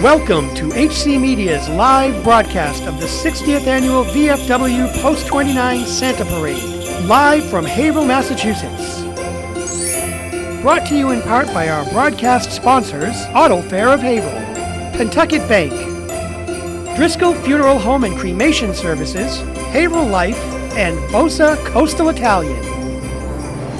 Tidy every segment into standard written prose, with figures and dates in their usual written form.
Welcome to HC Media's live broadcast of the 60th Annual VFW Post-29 Santa Parade, live from Haverhill, Massachusetts. Brought to you in part by our broadcast sponsors, Auto Fair of Haverhill, Pentucket Bank, Driscoll Funeral Home and Cremation Services, Haverhill Life, and Bosa Coastal Italian.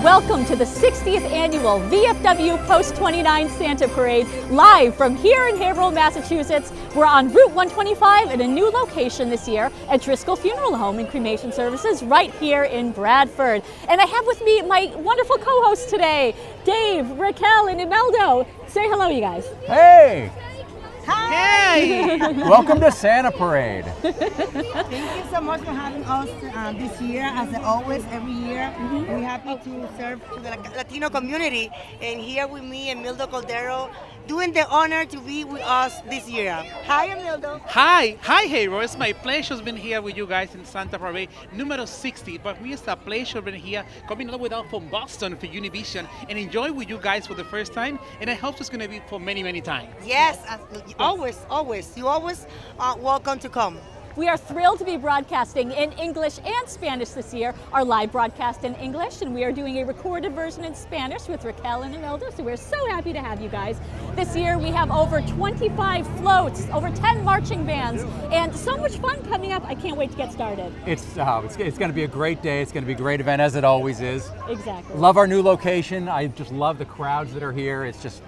Welcome to the 60th Annual VFW Post-29 Santa Parade, live from here in Haverhill, Massachusetts. We're on Route 125 at a new location this year at Driscoll Funeral Home and Cremation Services right here in Bradford. And I have with me my wonderful co-hosts today, Dave, Raquel, and Imeldo. Say hello, you guys. Hey! Hi! Hey! Welcome to Santa Parade. Thank you so much for having us this year, as always, every year. We're happy to serve to the Latino community, and here with me, Emildo Caldero, doing the honor to be with us this year. Hi, Emildo. Hi, Hero. It's my pleasure being here with you guys in Santa Parade, numero 60. But me, it's a pleasure being here, coming all the way down from Boston for Univision, and enjoy with you guys for the first time. And I hope it's going to be for many, many times. Yes, always. You always welcome to come. We are thrilled to be broadcasting in English and Spanish this year. Our live broadcast in English, and we are doing a recorded version in Spanish with Raquel and Imeldo, so we're so happy to have you guys. This year we have over 25 floats, over 10 marching bands, and so much fun coming up. I can't wait to get started. It's going to be a great day. It's going to be a great event, as it always is. Exactly. Love our new location. I just love the crowds that are here. It's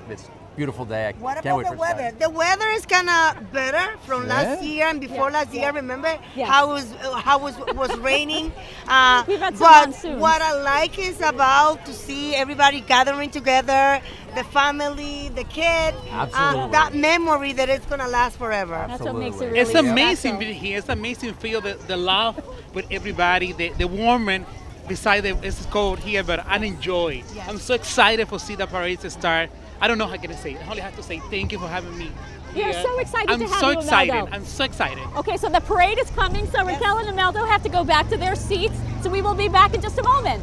beautiful day. What about the weather? The weather is kind of better from last year and before last year. Remember how it was raining? We've had some but monsoons. What I like is about to see everybody gathering together, the family, the kids. Absolutely. That memory that it's going to last forever. That's what makes it really It's amazing special. being here. It's amazing to feel the love with everybody, the warmth beside it's cold here, but I enjoy. Yes. I'm so excited for see the parade to start. I don't know how I can say it. I only have to say thank you for having me. You're here. so excited to have I'm so you, excited. Imeldo. I'm so excited. Okay, so the parade is coming, so Raquel and Imeldo have to go back to their seats, so we will be back in just a moment.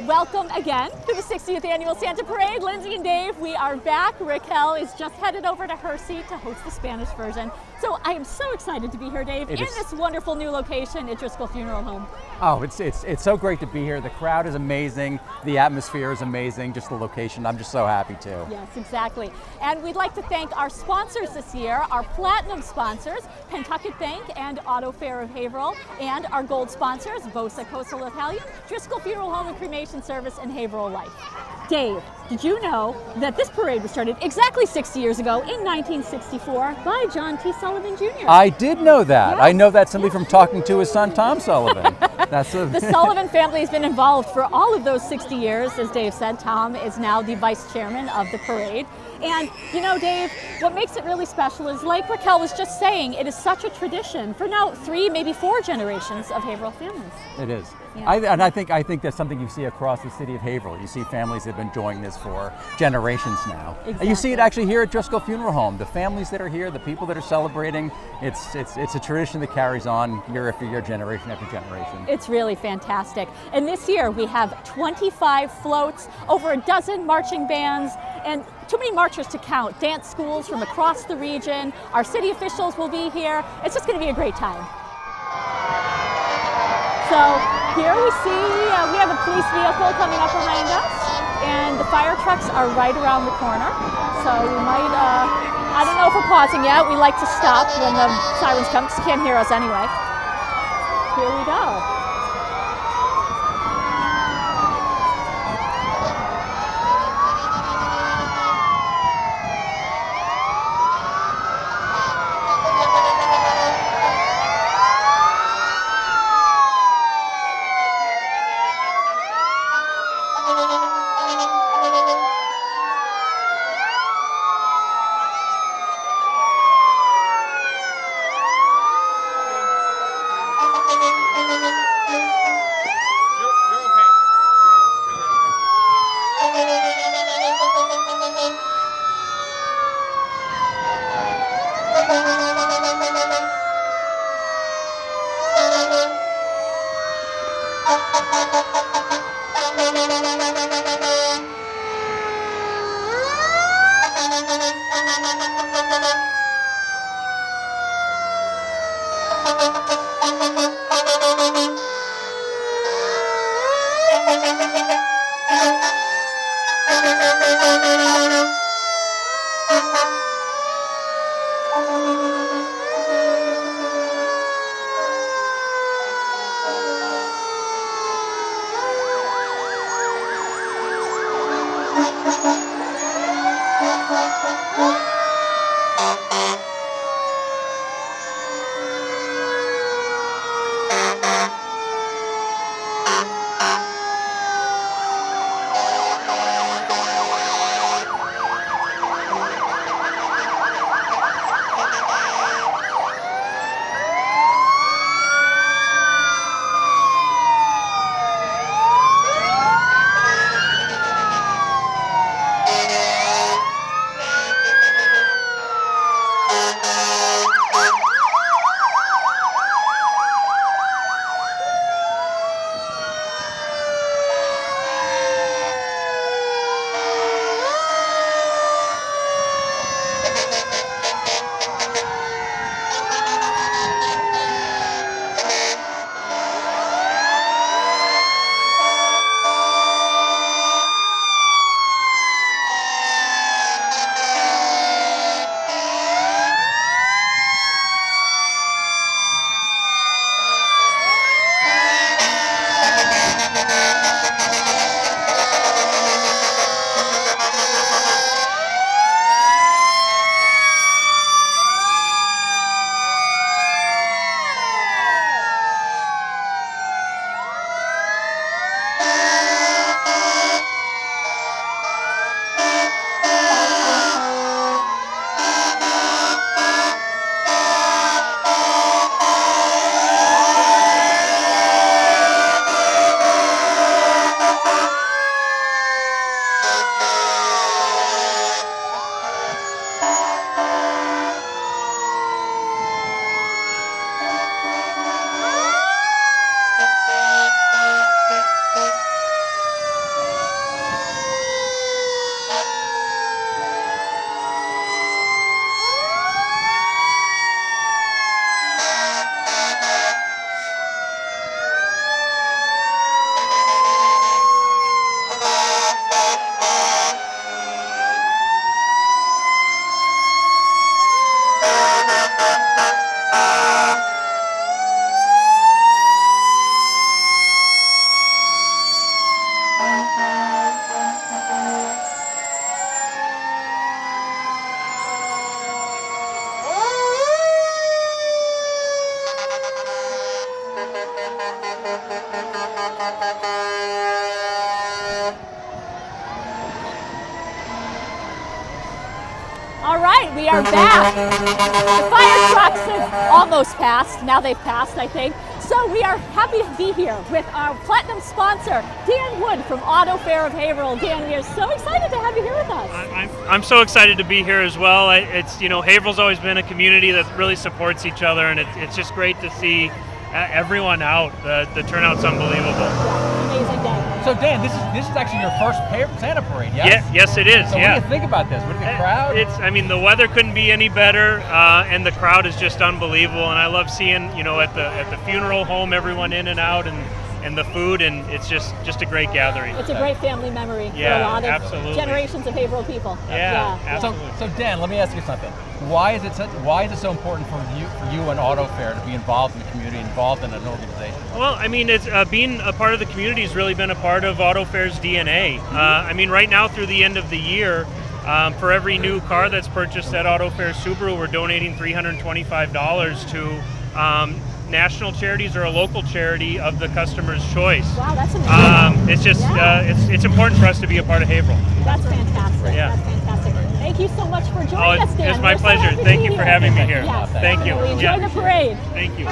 Welcome again to the 60th Annual Santa Parade. Lindsay and Dave, we are back. Raquel is just headed over to her seat to host the Spanish version. So I am so excited to be here, Dave, in this wonderful new location at Driscoll Funeral Home. Oh, it's so great to be here. The crowd is amazing. The atmosphere is amazing. Just the location. I'm just so happy too. Yes, exactly. And we'd like to thank our sponsors this year, our platinum sponsors, Pentucket Bank and Auto Fair of Haverhill, and our gold sponsors, Bosa Coastal Italian, Driscoll Funeral Home and Cremation Service, and Haverhill Life. Dave, did you know that this parade was started exactly 60 years ago in 1964 by John T. Sullivan Jr.? I did know that. Yeah. I know that simply from talking to his son, Tom Sullivan. The Sullivan family has been involved for all of those 60 years. As Dave said, Tom is now the vice chairman of the parade. And you know, Dave, what makes it really special is, like Raquel was just saying, it is such a tradition for now 3, maybe 4 generations of Haverhill families. It is. Yeah. I think that's something you see across the city of Haverhill. You see families that have been enjoying this for generations now. Exactly. And you see it actually here at Driscoll Funeral Home. The families that are here, the people that are celebrating, it's a tradition that carries on year after year, generation after generation. It's really fantastic. And this year we have 25 floats, over a dozen marching bands, and too many marchers to count. Dance schools from across the region. Our city officials will be here. It's just going to be a great time. So here we see we have a police vehicle coming up behind us, and the fire trucks are right around the corner. So we might, I don't know if we're pausing yet. We like to stop when the sirens come, because you can't hear us anyway. Here we go. All right, we are back. The fire trucks have almost passed. Now they've passed, I think. So we are happy to be here with our platinum sponsor, Dan Wood from Auto Fair of Haverhill. Dan, we are so excited to have you here with us. I'm so excited to be here as well. Haverhill's always been a community that really supports each other, and it's just great to see everyone out. The turnout's unbelievable. Yeah, amazing day. So Dan, this is actually your first Santa parade, yes? Yes, it is. So what do you think about this? What do you think, crowd? The weather couldn't be any better, and the crowd is just unbelievable. And I love seeing, at the funeral home, everyone in and out, and the food, and it's just a great gathering. It's a great family memory for a Yeah, lot of absolutely. generations of Haverhill people. Yeah, absolutely. So Dan, let me ask you something. Why is it so important for you and Auto Fair to be involved in the community, involved in an organization? Well, it's being a part of the community has really been a part of Auto Fair's DNA. Right now through the end of the year, for every new car that's purchased at Auto Fair Subaru, we're donating $325 to national charities or a local charity of the customer's choice. Wow, that's amazing. It's just it's important for us to be a part of Haverhill. That's fantastic. Yeah. That's fantastic. Thank you so much for joining us, Dan. It's my We're so pleasure. happy to Thank be you for here. having me here. Yes, Thank you. definitely. Enjoy Yeah. the parade. Thank you.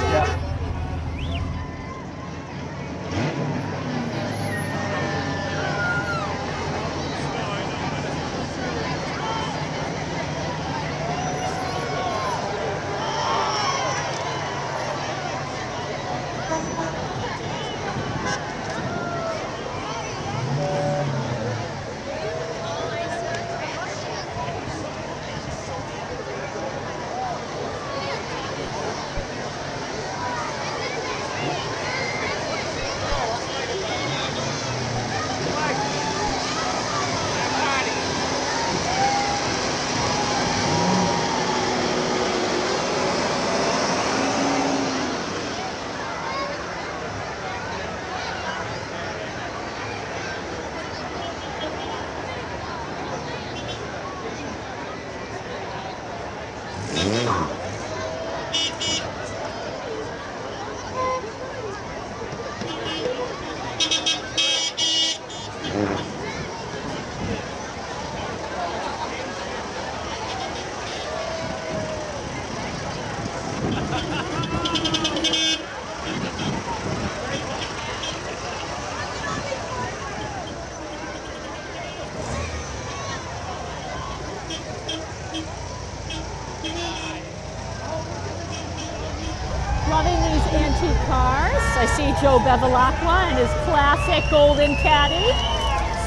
I see Joe Bevilacqua and his classic golden caddy.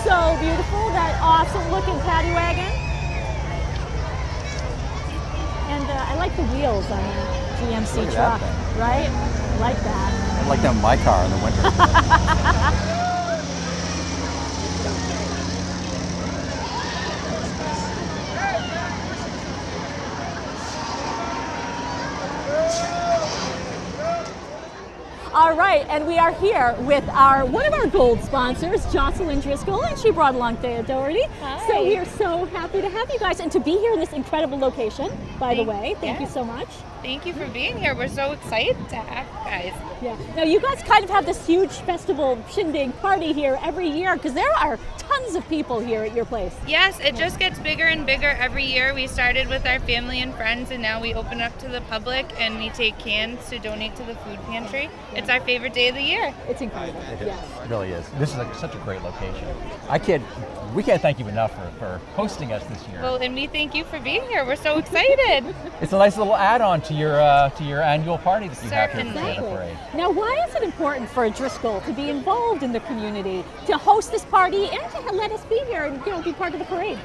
So beautiful, that awesome looking paddy wagon. And I like the wheels on the GMC Look at truck, that thing. right? I like that. I like that in my car in the winter. All right, and we are here with one of our gold sponsors, Jocelyn Driscoll, and she brought along Thea Doherty. Hi. So we are so happy to have you guys and to be here in this incredible location, by the way. Thank you so much. Thank you for being here. We're so excited to have you guys. Yeah. Now you guys kind of have this huge festival shindig party here every year because there are tons of people here at your place. Yes, it just gets bigger and bigger every year. We started with our family and friends, and now we open up to the public, and we take cans to donate to the food pantry. It's our favorite day of the year. It's incredible. Yes. It really is. This is such a great location. We can't thank you enough for hosting us this year. Well, and we thank you for being here. We're so excited. It's a nice little add-on to your annual party that you have here at the Certainly. Santa Parade. Now, why is it important for Driscoll to be involved in the community, to host this party, and to let us be here and be part of the parade?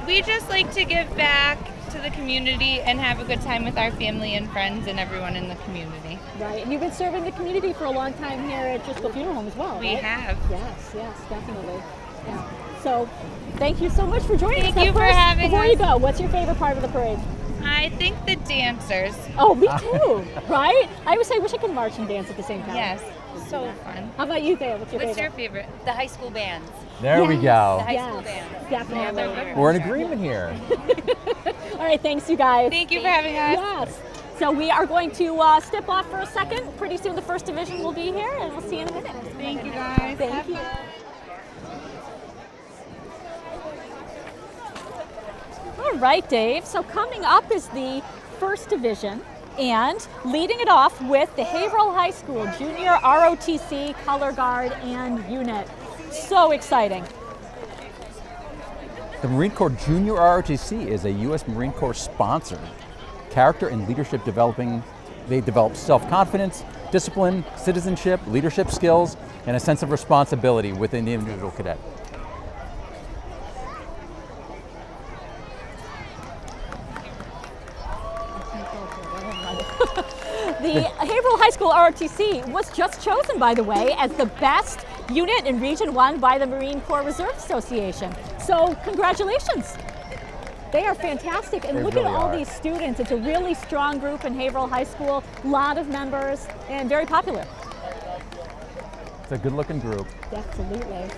We just like to give back to the community and have a good time with our family and friends and everyone in the community. Right, and you've been serving the community for a long time here at Driscoll Funeral Home as well, We right? have. Yes, definitely. Yeah. So, thank you so much for joining us. Thank you Now, for first, having before us. you go, what's your favorite part of the parade? I think the dancers. Oh, me too, right? I always say, I wish I could march and dance at the same time. Yes, so fun. How about you, Thea? What's your What's your favorite? favorite? The high school bands. There we go. High school Yes, band. definitely. We're in agreement here. All right, thanks you guys. Thank you for having us. Yes. So we are going to step off for a second. Pretty soon the first division will be here, and we'll see you in a minute. Thank you guys. Thank you. All right, Dave. So coming up is the first division, and leading it off with the Haverhill High School Junior ROTC Color Guard and Unit. So exciting. The Marine Corps Junior ROTC is a U.S. Marine Corps sponsored character and leadership developing. They develop self-confidence, discipline, citizenship, leadership skills, and a sense of responsibility within the individual cadet. The Haverhill High School ROTC was just chosen, by the way, as the best unit in Region 1 by the Marine Corps Reserve Association. So congratulations. They are fantastic, and They look really at all are. these students. It's a really strong group in Haverhill High School, a lot of members, and very popular. It's a good-looking group, Absolutely.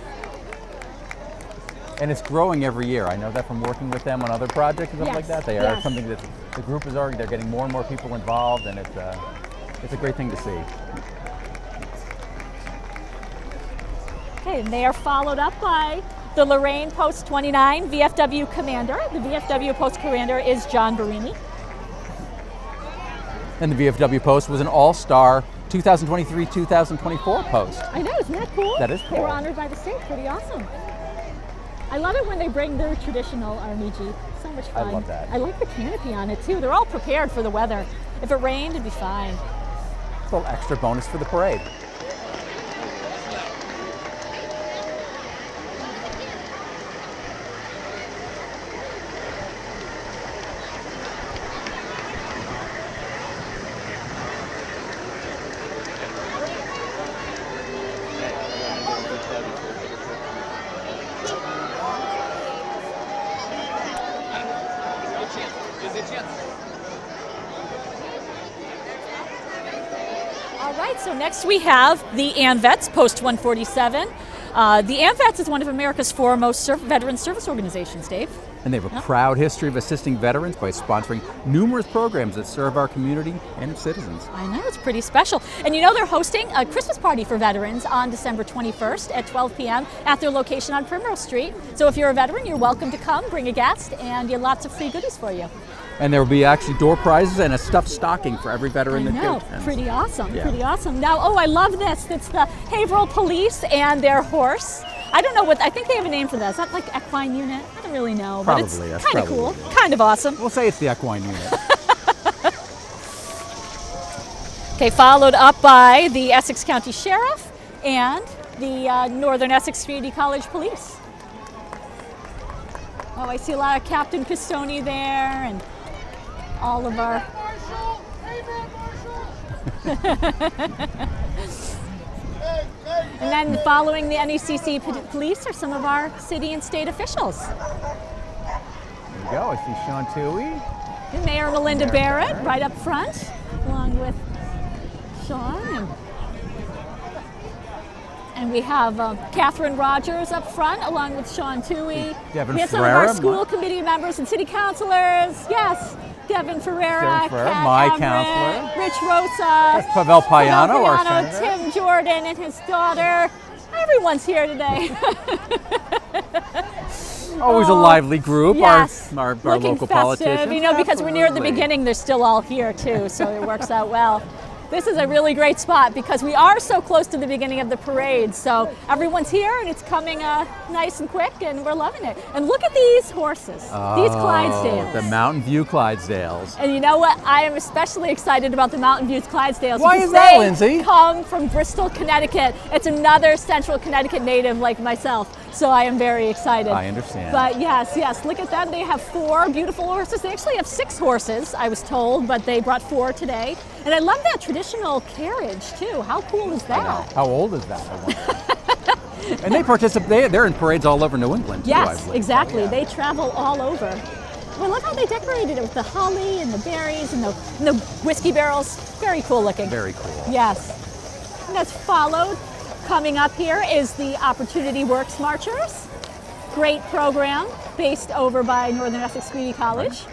and it's growing every year. I know that from working with them on other projects and stuff like Yes, that. They are yes. something that the group is already. They're getting more and more people involved, and it's a great thing to see. Okay, and they are followed up by the Lorraine Post 29 VFW Commander. The VFW Post Commander is John Barini. And the VFW post was an all-star 2023-2024 post. I know, isn't that cool? That is They were cool. honored by the state, pretty awesome. I love it when they bring their traditional Army Jeep. So much I fun. love that. I like the canopy on it too. They're all prepared for the weather. If it rained, it'd be fine. It's a little extra bonus for the parade. All right, so next we have the AMVETS, Post 147. The AMVETS is one of America's foremost veteran service organizations, Dave. And they have a proud history of assisting veterans by sponsoring numerous programs that serve our community and its citizens. I know, it's pretty special. And you know they're hosting a Christmas party for veterans on December 21st at 12 p.m. at their location on Primrose Street. So if you're a veteran, you're welcome to come, bring a guest, and you have lots of free goodies for you. And there will be actually door prizes and a stuffed stocking for every veteran I that know, attends. pretty awesome, Yeah. pretty awesome. Now, oh, I love this. It's the Haverhill Police and their horse. I don't know I think they have a name for that. Is that like equine unit? I don't really know, but Probably, it's that's kind of probably cool, it. kind of awesome. We'll say it's the equine unit. Okay, followed up by the Essex County Sheriff and the Northern Essex Community College Police. Oh, I see a lot of Captain Pistone there and all of our... And then following the NECC police are some of our city and state officials. There you go. I see Sean Toohey. And Mayor Melinda Barrett right up front, along with Sean. And we have Catherine Rogers up front, along with Sean Toohey. Devin we have some Ferreira, of our school committee members and city councilors. Yes, Devin Ferreira, Kat my Everett, counselor. Rich Rosa, Pavel Payano, our Payano, senator. Tim Jordan and his daughter. Everyone's here today. Always a lively group, yes. our Looking local festive. politicians. You know, because we're near the Absolutely. beginning, they're still all here too, so it works out well. This is a really great spot because we are so close to the beginning of the parade. So everyone's here and it's coming nice and quick and we're loving it. And look at these horses, these Clydesdales. The Mountain View Clydesdales. And you know what? I am especially excited about the Mountain View Clydesdales. Why because is that, they Lindsay? come from Bristol, Connecticut. It's another Central Connecticut native like myself. So I am very excited. I understand. But yes, look at them. They have 4 beautiful horses. They actually have 6 horses, I was told, but they brought 4 today. And I love that traditional carriage too. How cool is that? How old is that? I wonder. And they participate. They're in parades all over New England too, I Yes, believe. exactly. So, yeah. They travel all over. Well, look how they decorated it with the holly and the berries and the whiskey barrels. Very cool looking. Very cool. Yes. And that's followed. Coming up here is the Opportunity Works Marchers. Great program based over by Northern Essex Community College.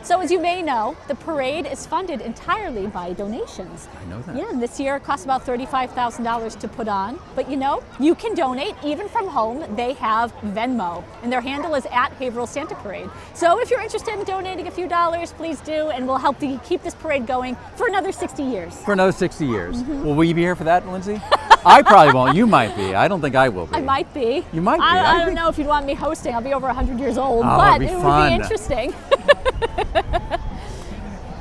So as you may know, the parade is funded entirely by donations. I know that. Yeah, and this year it costs about $35,000 to put on. But you know, you can donate even from home. They have Venmo, and their handle is at Haverhill Santa Parade. So if you're interested in donating a few dollars, please do, and we'll help to keep this parade going for another 60 years. For another 60 years. Will you be here for that, Lindsay? I probably won't. You might be. I don't think I will be. I might be. You might be. I don't know if you'd want me hosting. I'll be over 100 years old, Oh, but it'd be it fun. would be interesting.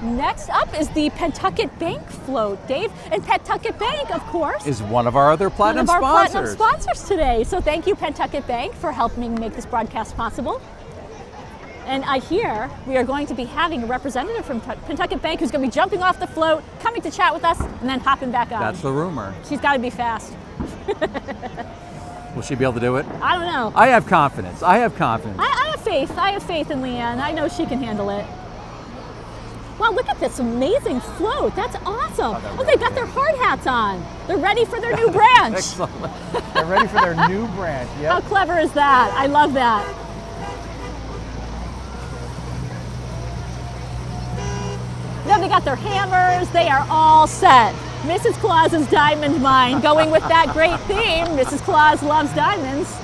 Next up is the Pentucket Bank float, Dave. And Pentucket Bank, of course, Is one of our other platinum one of our sponsors. platinum sponsors today. So thank you, Pentucket Bank, for helping make this broadcast possible. And I hear we are going to be having a representative from Pentucket Bank who's going to be jumping off the float, coming to chat with us, and then hopping back on. That's the rumor. She's got to be fast. Will she be able to do it? I don't know. I have confidence. I have confidence. I have faith. I have faith in Leanne. I know she can handle it. Wow, look at this amazing float. That's awesome. Oh, they've got their hard hats on. They're ready for their new branch. Excellent. They're ready for their new branch. Yep. How clever is that? I love that. Now they got their hammers. They are all set. Mrs. Claus's diamond mine, going with that great theme. Mrs. Claus loves diamonds.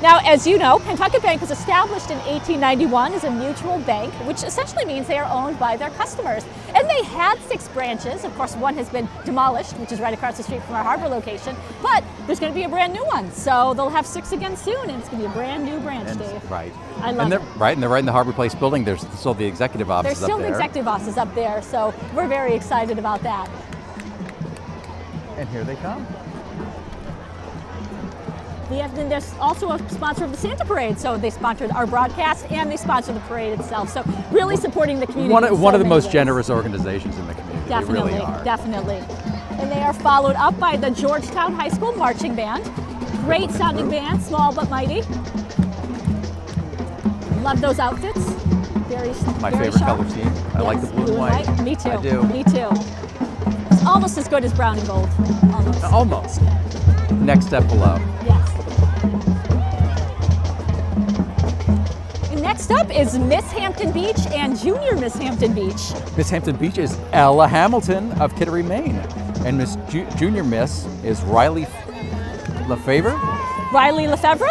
Now, as you know, Pentucket Bank was established in 1891 as a mutual bank, which essentially means they are owned by their customers. And they had 6 branches. Of course, one has been demolished, which is right across the street from our harbor location, but there's going to be a brand new one. So they'll have 6 again soon, and it's going to be a brand new branch, Dave. Right. I love and it. Right, and they're right in the Harbor Place building. There's still the executive offices There's still up the there. executive offices up there, so we're very excited about that. And here they come. And there's also a sponsor of the Santa Parade, so they sponsored our broadcast and they sponsor the parade itself. So really supporting the community. One in of so the many most ways. generous organizations in the community. Definitely, They really are. definitely. And they are followed up by the Georgetown High School Marching Band. Great sounding band, small but mighty. Love those outfits. My very favorite sharp. color scheme. I like the Yes, blue and white. Me too. I do. Me too. It's almost as good as brown and gold. Almost. Almost. Next step below. Yes. And next up is Miss Hampton Beach and Junior Miss Hampton Beach. Miss Hampton Beach is Ella Hamilton of Kittery, Maine. And Miss Junior Miss is Riley Lefevre. Riley Lefevre.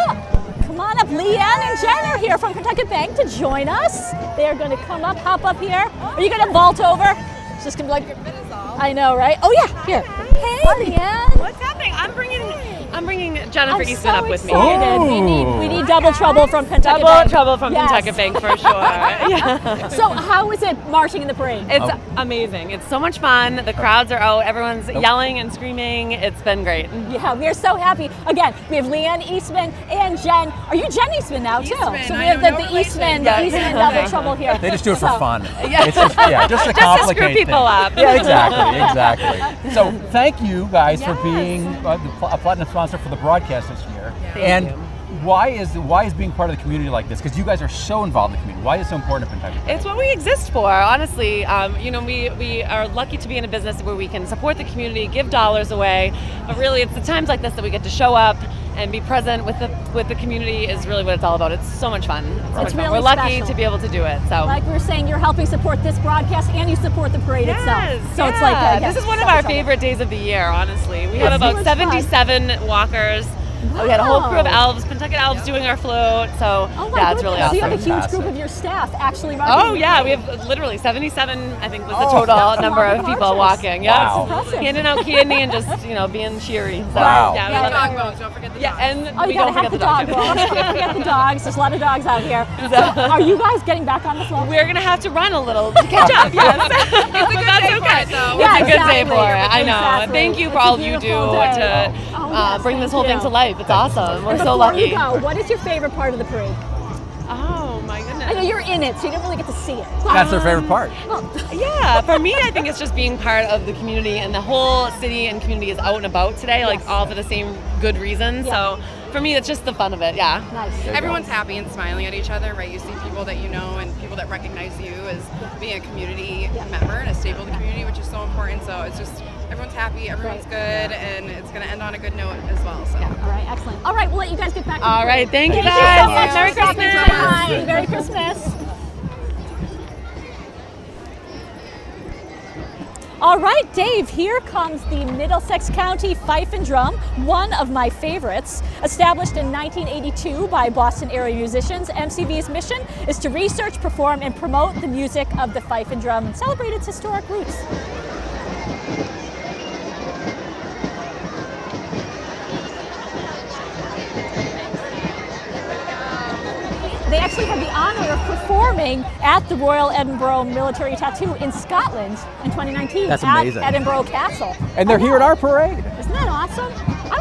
Come on up, Leanne and Jen are here from Pentucket Bank to join us. They are going to come up, hop up here. Are you going to vault over? It's just going to be like, I know, right? Oh yeah, here. Hey, Leanne. What's happening? I'm bringing Jennifer I'm Easton so up with me. excited. Oh. We need double trouble from Pentucket Double Bank. trouble from Yes. Pentucket Bank for sure. Yeah. So how is it marching in the parade? It's amazing. It's so much fun. The crowds are out. Everyone's yelling and screaming. It's been great. Yeah, we are so happy. Again, we have Leanne Eastman and Jen. Are you Jen Eastman now too? Eastman. So we I have know, the no Eastman, relation. double trouble here. They just do it for So- fun. Yeah. It's just, just to Just to complicate screw people things. up. Yeah, exactly. So thank you guys for being a platinum sponsor for the broadcast this year. Thank you. Why is being part of the community like this? Because you guys are so involved in the community. Why is it so important to Pentucket? It's what we exist for, honestly. We are lucky to be in a business where we can support the community, give dollars away, but really it's the times like this that we get to show up and be present with the community is really what it's all about. It's so much fun. It's really We're lucky special. to be able to do it. So. Like we were saying, you're helping support this broadcast and you support the parade itself. So it's like this is one of our favorite days of the year, honestly. We have about 77 walkers. Wow. We had a whole crew of elves, Pentucket elves doing our float. So Oh my yeah, it's really goodness. awesome. So you have a huge Fantastic. group of your staff actually marching. Oh the yeah, parade. we have literally 77, I think was the Oh, total that's a number lot of of people marchers. walking. Yeah, Wow. That's impressive. handing out candy and just being cheery. So, Wow. Yeah, we Yeah, love yeah, it. yeah. Bones, don't forget the Yeah, dogs. and Oh, we you don't gotta have forget the the dog dogs. bones. Can't forget the dogs. There's a lot of dogs out here. So are you guys getting back on the float? We're gonna have to run a little to catch up. Yes, but that's okay. Yeah, It's a good day exactly. for it. I know. Exactly. Thank you for It's a all you do beautiful day. to Oh, yes, bring this thank whole thing you. to life. It's awesome. We're And so before lucky. you go, what is your favorite part of the parade? Oh my I know goodness. you're in it, so you don't really get to see it. That's their favorite part. Yeah, for me, I think it's just being part of the community, and the whole city and community is out and about today, like all for the same good reason. So for me, it's just the fun of it. Yeah. Nice. Everyone's happy and smiling at each other, right? You see people that you know and people that recognize you as being a community member and a staple of the community, which is so important. So it's just everyone's happy, everyone's good, and it's going to end on a good note as well. So. All right, excellent. All right, we'll let you guys get back to the All right. parade. Thank you Thank guys. you so much. Merry Stop and Christmas. say hi. Merry Christmas. All right, Dave, here comes the Middlesex County Fife and Drum, one of my favorites. Established in 1982 by Boston area musicians, MCV's mission is to research, perform, and promote the music of the fife and drum and celebrate its historic roots. They actually had the honor of performing at the Royal Edinburgh Military Tattoo in Scotland in 2019 That's at amazing. Edinburgh Castle. And they're here at our parade. Isn't that awesome?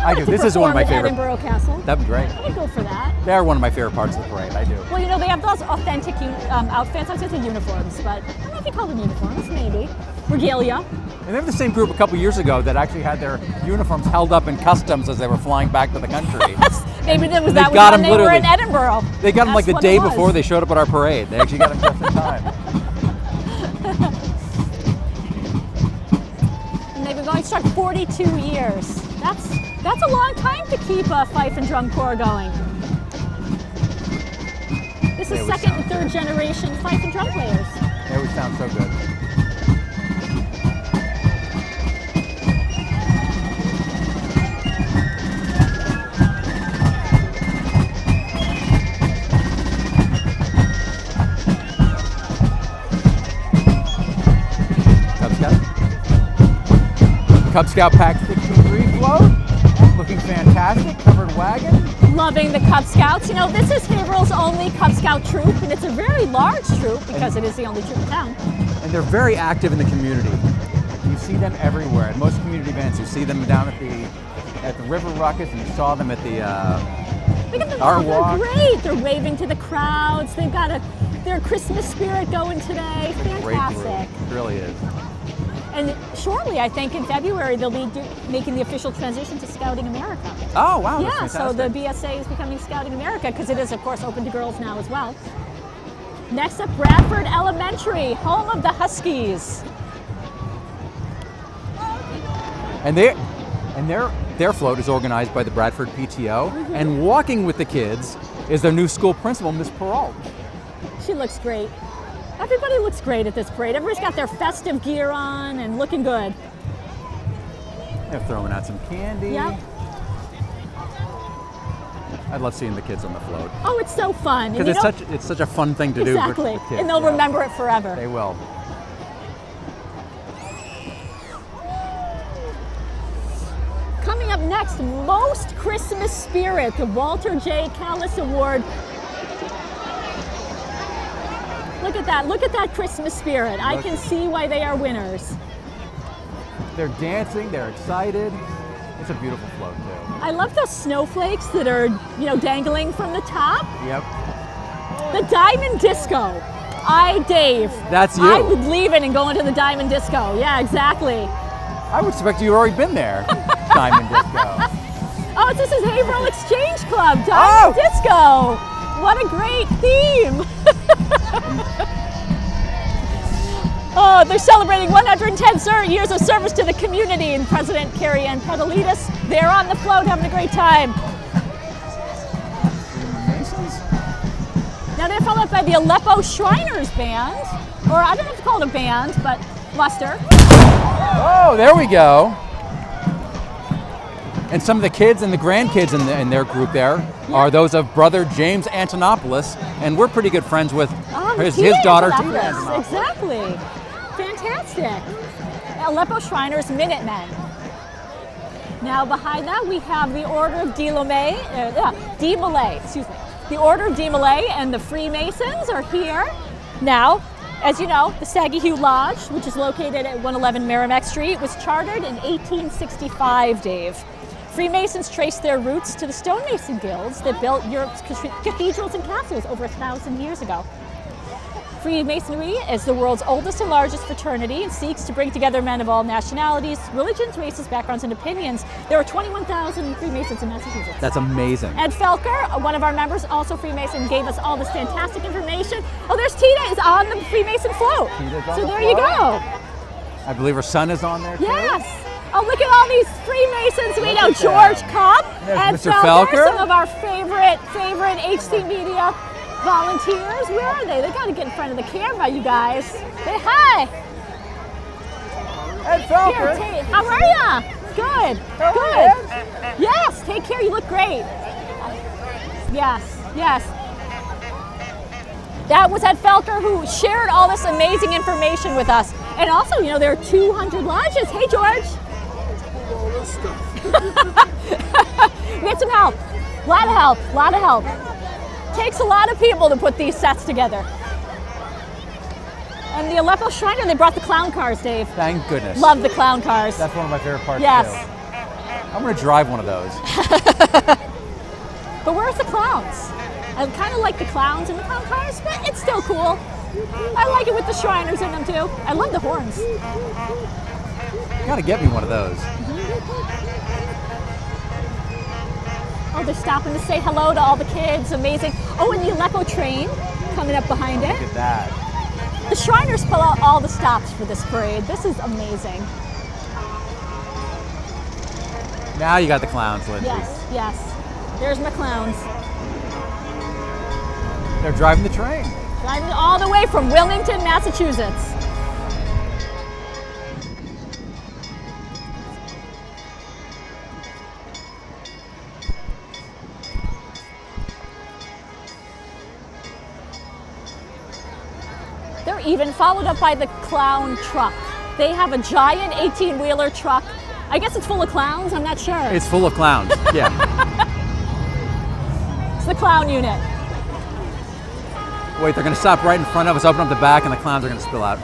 I do. This is one of my favorite. Edinburgh Castle. That'd be great. I would go for that. They're one of my favorite parts of the parade. I do. Well, you know, they have those authentic outfits. I was going to say uniforms, but I don't know if you call them uniforms, maybe. Regalia. And they have the same group a couple years ago that actually had their uniforms held up in customs as they were flying back to the country. Maybe that was They that got when them they were literally. in Edinburgh. They got them like That's the what day it was. before they showed up at our parade. They actually got them just in time. And they've been going strong 42 years. That's a long time to keep a fife and drum corps going. This is They always second and sound third generation fife and drum players. They always sound so good. Cub Scout. Cub Scout Pack 63 float. Looking fantastic. Covered wagon. Loving the Cub Scouts. You know, this is Haverhill's only Cub Scout troop, and it's a very large troop because it is the only troop in town. And they're very active in the community. You see them everywhere. At most community events, you see them down at the River Ruckus, and you saw them at the Look at them. Our They're walk. great. They're waving to the crowds. They've got their Christmas spirit going today. great Fantastic. group. It really is. And shortly, I think in February, they'll be making the official transition to Scouting America. Oh, wow. Yeah, That's so the fantastic. BSA is becoming Scouting America because it is, of course, open to girls now as well. Next up, Bradford Elementary, home of the Huskies. And their float is organized by the Bradford PTO, Mm-hmm. and walking with the kids is their new school principal, Miss Peralt. She looks great. Everybody looks great at this parade. Everybody's got their festive gear on and looking good. They're throwing out some candy. Yep. I love seeing the kids on the float Oh, it's so fun. And because you know- it's such a fun thing to do exactly. for kids. And they'll yeah. remember it forever. They will. Coming up next. next, Most Christmas Spirit, the Walter J. Callis Award. Look at that Christmas spirit. I can see why they are winners. They're dancing, they're excited. It's a beautiful float too. I love those snowflakes that are, dangling from the top. Yep. The Diamond Disco. Dave. That's you. I would leave it and go into the Diamond Disco. Yeah, exactly. I would expect you'd already been there. Diamond Disco. Oh, this is Haverhill Exchange Club, Diamond Disco. What a great theme. Oh, they're celebrating 110 years of service to the community, and President Carrie Ann Pedalides, they're on the float having a great time. Now they're followed by the Aleppo Shriners Band, or I don't know if to call it a band, but muster. Oh, there we go. And some of the kids and the grandkids in their group there are those of brother James Antonopoulos, and we're pretty good friends with his daughter Tina Antonopoulos. Exactly. Fantastic. Aleppo Shriners Minutemen. Now behind that we have the Order of De Molay, excuse me. The Order of De Molay and the Freemasons are here. Now, as you know, the Saggy Hugh Lodge, which is located at 111 Merrimack Street, was chartered in 1865, Dave. Freemasons trace their roots to the stonemason guilds that built Europe's cathedrals and castles over 1,000 years ago. Freemasonry is the world's oldest and largest fraternity and seeks to bring together men of all nationalities, religions, races, backgrounds, and opinions. There are 21,000 Freemasons in Massachusetts. That's amazing. Ed Felker, one of our members, also Freemason, gave us all this fantastic information. Oh, there's Tina is on the Freemason float. So there you go. I believe her son is on there too. Yes. Oh, look at all these Freemasons. We know George Cobb and Mr. Felker. Some of our favorite HT Media volunteers. Where are they? They got to get in front of the camera, you guys. Say hi. Ed Felker. Here, how are ya? Good. Good. Yes. Take care. You look great. Yes. Yes. That was Ed Felker who shared all this amazing information with us. And also, there are 200 lodges. Hey, George. All this stuff. We had some help. A lot of help. Takes a lot of people to put these sets together. And the Aleppo Shriner, they brought the clown cars, Dave. Thank goodness. Love the clown cars. That's one of my favorite parts yes. too. I'm going to drive one of those. But where's the clowns? I kind of like the clowns in the clown cars, but it's still cool. I like it with the Shriners in them too. I love the horns. You got to get me one of those. Oh, they're stopping to say hello to all the kids. Amazing. Oh, and the Aleppo train coming up behind it. Look at that. The Shriners pull out all the stops for this parade. This is amazing. Now you got the clowns, Lindsay. Yes. There's my clowns. They're driving the train. Driving all the way from Wilmington, Massachusetts. They're even followed up by the clown truck. They have a giant 18-wheeler truck. I guess it's full of clowns, I'm not sure. It's full of clowns, yeah. It's the clown unit. Wait, they're going to stop right in front of us, open up the back, and the clowns are going to spill out.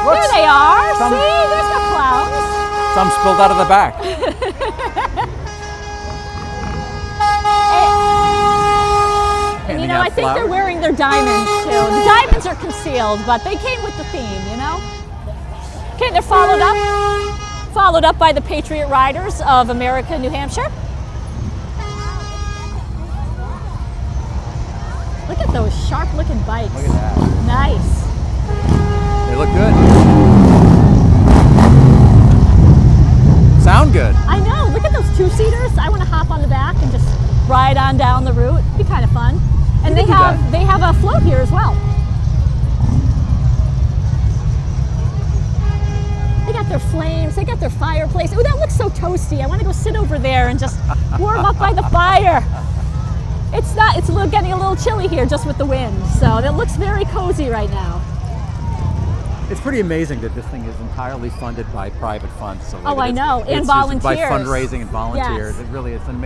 There they are. See, there's the clowns. Some spilled out of the back. And I think they're wearing their diamonds too. The diamonds are concealed, but they came with the theme, Okay, they're followed up by the Patriot Riders of America, New Hampshire. Look at those sharp-looking bikes. Look at that. Nice. They look good. Sound good. I know. Look at those two-seaters. I want to hop on the back and just ride on down the route. It'd be kind of fun. And they have a float here as well. They got their flames. They got their fireplace. Oh, that looks so toasty. I want to go sit over there and just warm up by the fire. It's getting a little chilly here just with the wind, so it looks very cozy right now. It's pretty amazing that this thing is entirely funded by private funds. So I know, and it's volunteers. By fundraising and volunteers. Yes. It really is an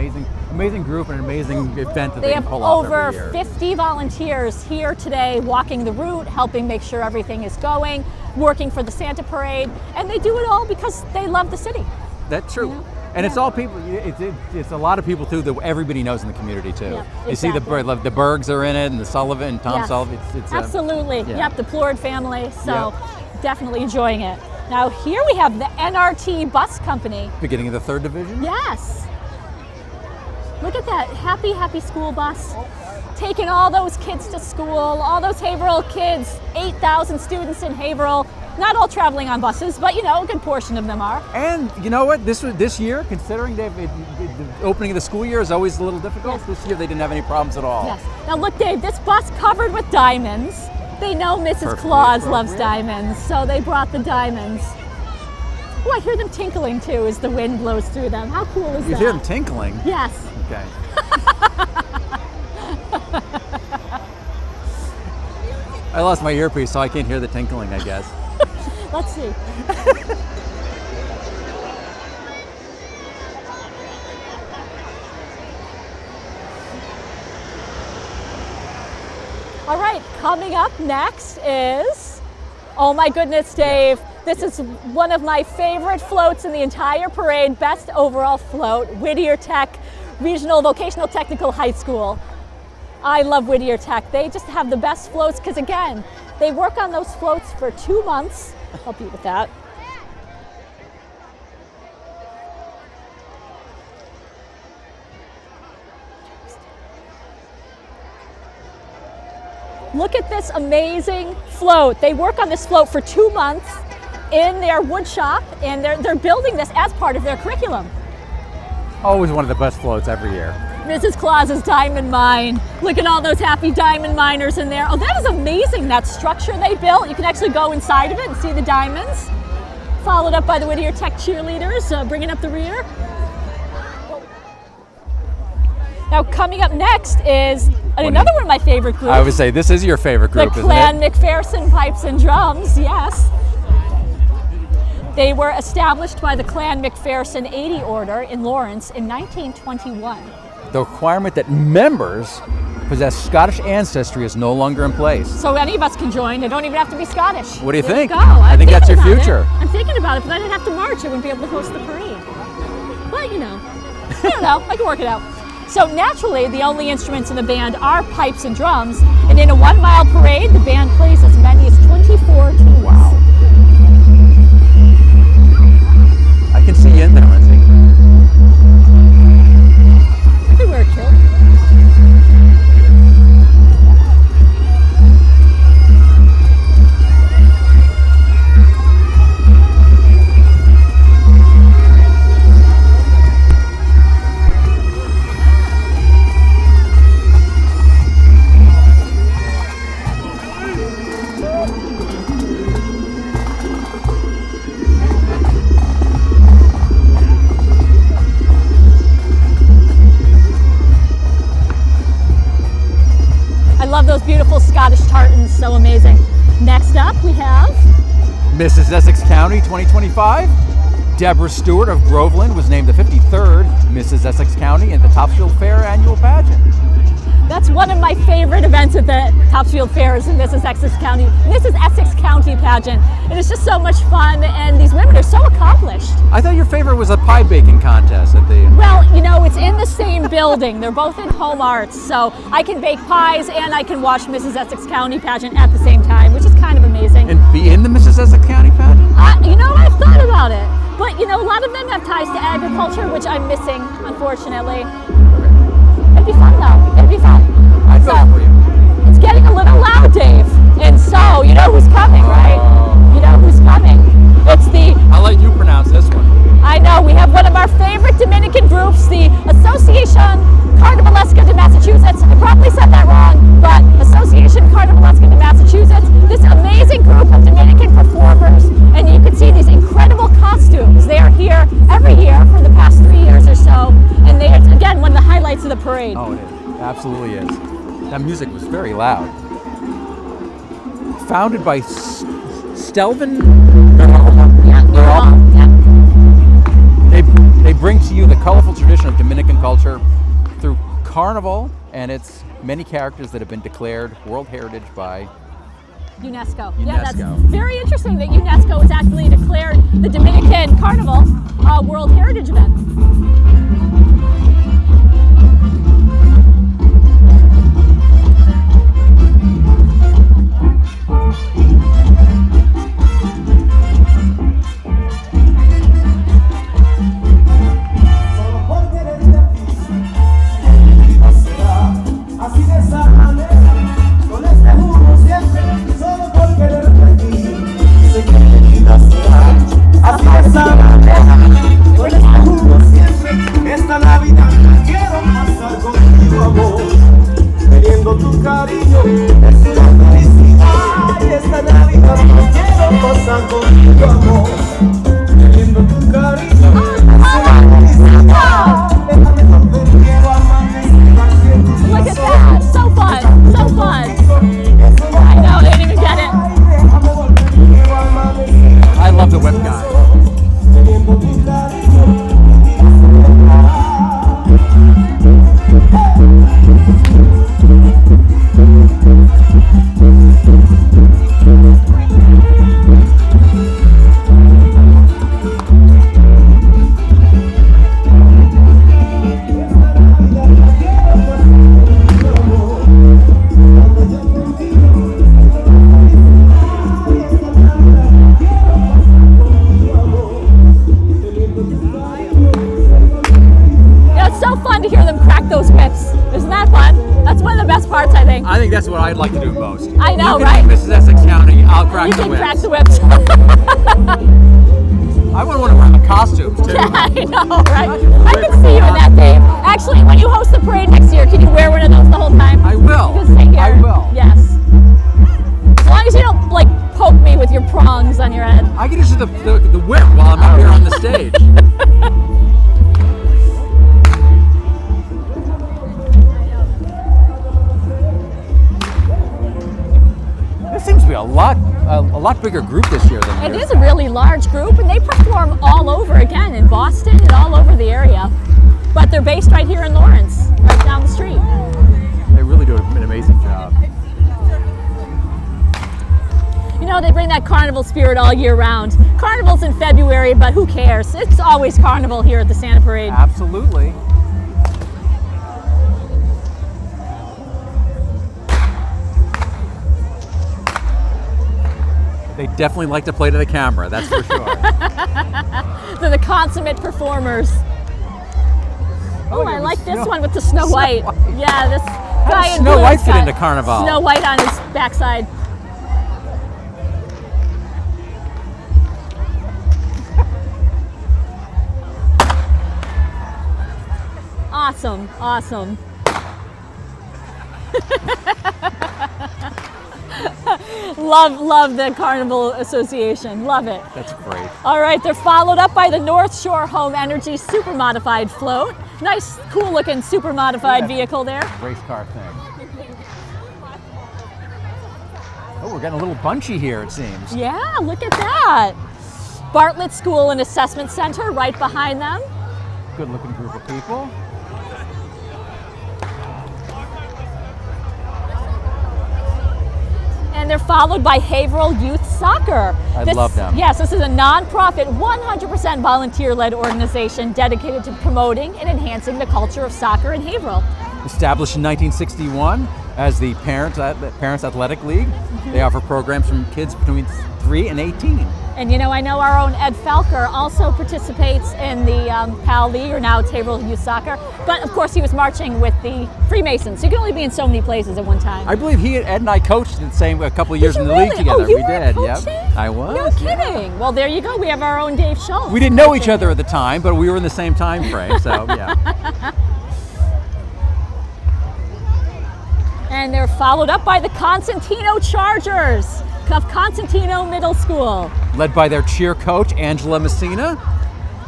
amazing group and an amazing event that They they have can pull off over every year. 50 volunteers here today walking the route, helping make sure everything is going, working for the Santa Parade, and they do it all because they love the city. That's true. You know? And it's all people. It's a lot of people too that everybody knows in the community too. Yeah, You see the Bergs are in it, and the Sullivan, and Tom Yes. Sullivan. It's Absolutely. yeah. Yep, the Plord family. So Yep. definitely enjoying it. Now here we have the NRT Bus Company. beginning of the 3rd Division. Yes. Look at that happy school bus. Taking all those kids to school, all those Haverhill kids, 8,000 students in Haverhill. Not all traveling on buses, but you know, a good portion of them are. And you know what? This year, considering the opening of the school year is always a little difficult. Yes. This year they didn't have any problems at all. Yes. Now look, Dave, this bus covered with diamonds. They know Mrs. Perfectly Claus loves appropriate. diamonds, so they brought the diamonds. Oh, I hear them tinkling too as the wind blows through them. How cool is You that? hear them tinkling. Yes. Okay. I lost my earpiece, so I can't hear the tinkling, I guess. Let's see. All right, coming up next is, oh my goodness, Dave, this is one of my favorite floats in the entire parade, best overall float, Whittier Tech Regional Vocational Technical High School. I love Whittier Tech. They just have the best floats because, again, they work on those floats for 2 months. I'll help you with that. Look at this amazing float. They work on this float for 2 months in their wood shop, and they're building this as part of their curriculum. Always one of the best floats every year. Mrs. Claus's diamond mine. Look at all those happy diamond miners in there. Oh, that is amazing, that structure they built. You can actually go inside of it and see the diamonds. Followed up by the Whittier Tech cheerleaders, bringing up the rear. Now, coming up next is another one of my favorite groups. I would say this is your favorite group, the isn't Clan it? McPherson Pipes and Drums, yes. They were established by the Clan McPherson 80 Order in Lawrence in 1921. The requirement that members possess Scottish ancestry is no longer in place. So any of us can join. They don't even have to be Scottish. What do you There think? You go. I I'm think that's your thinking about future. it. I'm thinking about it, but I didn't have to march. I wouldn't be able to host the parade. But you know, I don't know. I can work it out. So naturally, the only instruments in the band are pipes and drums. And in a 1 mile parade, the band plays as many as 24 tunes. Wow. I can see you in there, Lindsay. I could wear a kilt. I love those beautiful Scottish tartans, so amazing. Next up we have, Mrs. Essex County 2025. Deborah Stewart of Groveland was named the 53rd Mrs. Essex County in the Topsfield Fair annual pageant. that's one of my favorite events at the Topsfield Fair is the Mrs. Essex County pageant. It is just so much fun, and these women are so accomplished. I thought your favorite was a pie baking contest at the... Well, you know, it's in the same building. They're both in home arts, so I can bake pies and I can watch Mrs. Essex County pageant at the same time, which is kind of amazing. And be in the Mrs. Essex County pageant? You know, I've thought about it, but you know, a lot of them have ties to agriculture, which I'm missing, unfortunately. It'd be fun though. It'd be fun. I'd go for you. It's getting a little loud, Dave. And so, you know who's coming, right? You know who's coming. It's the... I'll let you pronounce this one. I know, we have one of our favorite Dominican groups, the Association Carnivalesca de Massachusetts. I probably said that wrong, but Association Carnivalesca de Massachusetts. This amazing group of Dominican performers, and you can see these incredible costumes. They are here every year for the past 3 years or so, and they are, again, one of the highlights of the parade. Oh, it is. Absolutely is. That music was very loud. Founded by Stelvin. They bring to you the colorful tradition of Dominican culture through Carnival and its many characters that have been declared World Heritage by UNESCO. Yeah, that's very interesting that UNESCO has actually declared the Dominican Carnival a World Heritage event. Esta Navidad quiero pasar contigo, amor, teniendo tu cariño, es una felicidad. Esta Navidad quiero pasar contigo, amor, teniendo tu cariño, es una felicidad. Déjame dormir, quiero amanecer aquí en tus Look at that! So fun! So fun! I know, I didn't even get it. I love the web guy. I think that's what I'd like to do most. I know, you right? Be Mrs. Essex County, I'll crack the whips. You can crack the whips. I would want to wear the costumes too. Yeah, I know, right? I can see you in that, Dave. Actually, when you host the parade next year, can you wear one of those the whole time? I will. You can sit here. I will. Yes. As long as you don't like poke me with your prongs on your head. I can just do the whip while I'm up here on the stage. This seems to be a lot bigger group this year than It is a really large group, and they perform all over again in Boston and all over the area. But they're based right here in Lawrence, right down the street. They really do an amazing job. You know, they bring that carnival spirit all year round. Carnival's in February, but who cares? It's always carnival here at the Santa Parade. Absolutely. They definitely like to play to the camera, that's for sure. They're the consummate performers. Oh, I like this one with the Snow White. Yeah, this guy in blue. Snow White fit into Carnival? Snow White on his backside. Awesome, awesome. Love the Carnival Association. Love it. That's great. All right, they're followed up by the North Shore Home Energy Super Modified Float. Nice, cool looking super modified vehicle there. Race car thing. Oh, we're getting a little bunchy here, it seems. Yeah, look at that. Bartlett School and Assessment Center right behind them. Good looking group of people. And they're followed by Haverhill Youth Soccer. I love them. Yes, this is a non-profit, 100% volunteer-led organization dedicated to promoting and enhancing the culture of soccer in Haverhill. Established in 1961 as the Parents Athletic League, they offer programs from kids between 3 and 18. And you know, I know our own Ed Falker also participates in the PAL League, or now it's Haverhill Youth Soccer. But of course, he was marching with the Freemasons. So you can only be in so many places at one time. I believe Ed and I coached the same a couple of years in the league together. You we were did. coaching? Yep. I was. No kidding. Well, there you go. We have our own Dave Schultz. We didn't know each other at the time, but we were in the same time frame. So yeah. And they're followed up by the Constantino Chargers of Constantino Middle School. Led by their cheer coach, Angela Messina.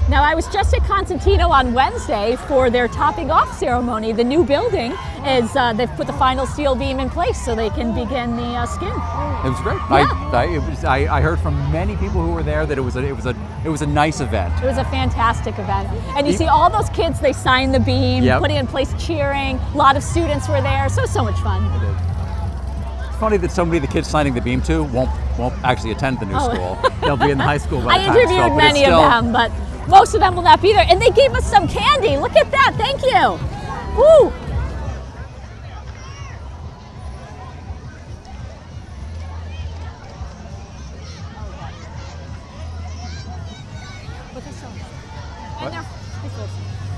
Now, I was just at Constantino on Wednesday for their topping off ceremony. The new building is, they've put the final steel beam in place so they can begin the skin. It was great. Yeah. I heard from many people who were there that it was a nice event. It was a fantastic event. And you see all those kids, they signed the beam, Yep. put it in place cheering. A lot of students were there, so much fun. It is. It's funny that so many of the kids signing the beam to won't actually attend the new school. They'll be in the high school by I the time. interviewed but many it's still, of them, but most of them will not be there. And they gave us some candy. Look at that. Thank you. Woo!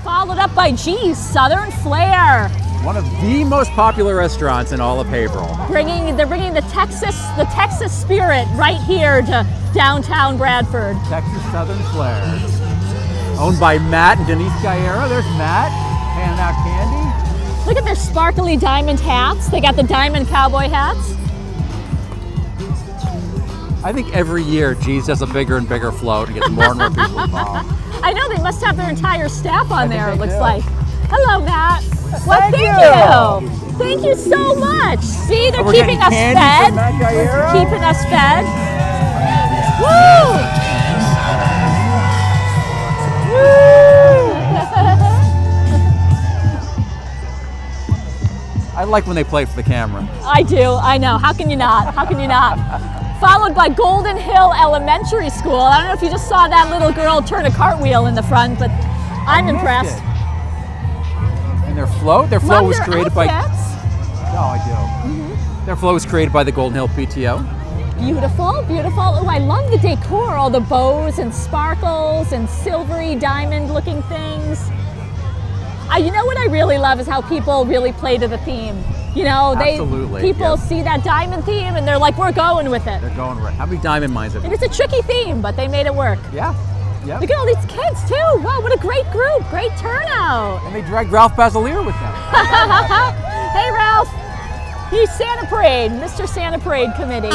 Followed up by G's Southern Flair, One of the most popular restaurants in all of Haverhill. they're bringing the Texas spirit right here to downtown Bradford. Texas Southern Flair. Owned by Matt and Denise Galliera. There's Matt handing out candy. Look at their sparkly diamond hats. They got the diamond cowboy hats. I think every year G's does a bigger and bigger float and gets more and more people involved. I know they must have their entire staff on there, it they looks do. like. Hello, Matt. Well, Thank thank you. you. Thank you so much. See, they're We're keeping getting us candy fed. from Matt Galliera. Keeping us fed. Woo! I like when they play for the camera. I do, I know. How can you not? How can you not? Followed by Golden Hill Elementary School. I don't know if you just saw that little girl turn a cartwheel in the front, but I'm impressed. And their float was Love their created by. outfits. Oh, I do. Their float was created by the Golden Hill PTO. Beautiful, beautiful. Oh, I love the decor, all the bows and sparkles and silvery diamond looking things. You know what I really love is how people really play to the theme. You know, Absolutely, people yep. see that diamond theme and they're like, we're going with it. They're going right. How many diamond mines have And you? it's a tricky theme, but they made it work. Yeah. Yep. Look at all these kids too. Wow, what a great group, great turnout. And they dragged Ralph Basilier with them. Hey, Ralph. He's Santa Parade, Mr. Santa Parade Committee.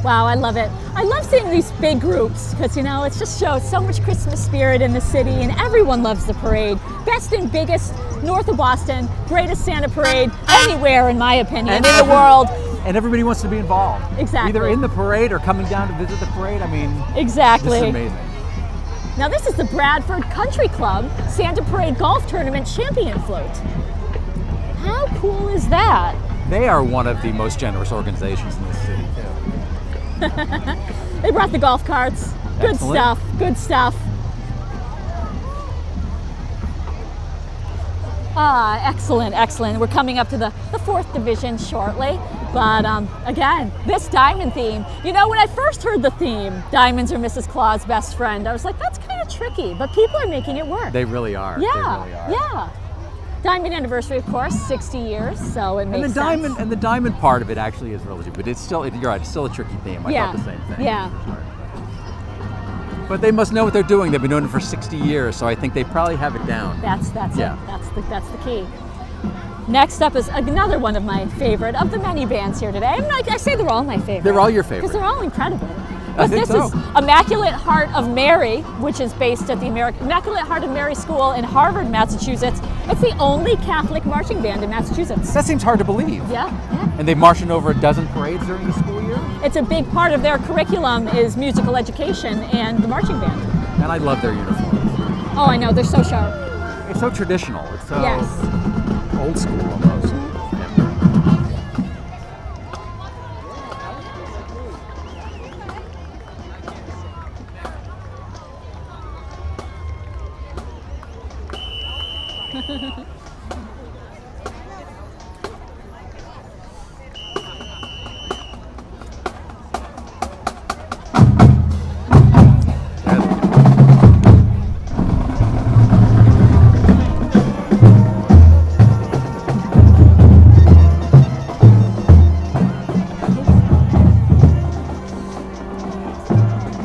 Wow, I love it. I love seeing these big groups because, you know, it just shows so much Christmas spirit in the city and everyone loves the parade. Best and biggest north of Boston, greatest Santa Parade anywhere, in my opinion, in the world. And everybody wants to be involved. Exactly. Either in the parade or coming down to visit the parade. I mean, Exactly. this is amazing. Now this is the Bradford Country Club Santa Parade Golf Tournament Champion Float. How cool is that? They are one of the most generous organizations in this city, too. They brought the golf carts. Good Excellent. stuff, good stuff. Excellent, excellent. We're coming up to the 4th division shortly. But again, this diamond theme, you know, when I first heard the theme, Diamonds are Mrs. Claus' best friend, I was like, that's kind of tricky, but people are making it work. They really are. Yeah, They really are. yeah. Diamond anniversary, of course, 60 years, so it makes sense. And the diamond part of it actually is relative, but it's still, you're right, it's still a tricky theme. I thought the same thing. Yeah. But they must know what they're doing. They've been doing it for 60 years, so I think they probably have it down. That's Yeah. it. That's the key. Next up is another one of my favorite of the many bands here today. I say they're all my favorite. They're all your favorite. Because they're all incredible. I But think this is so. Immaculate Heart of Mary, which is based at the Immaculate Heart of Mary School in Harvard, Massachusetts. It's the only Catholic marching band in Massachusetts. That seems hard to believe. Yeah. And they've marched in over a dozen parades during the school year. It's a big part of their curriculum is musical education and the marching band. And I love their uniforms. Oh, I know, they're so sharp. It's so traditional. It's so Yes. old school almost.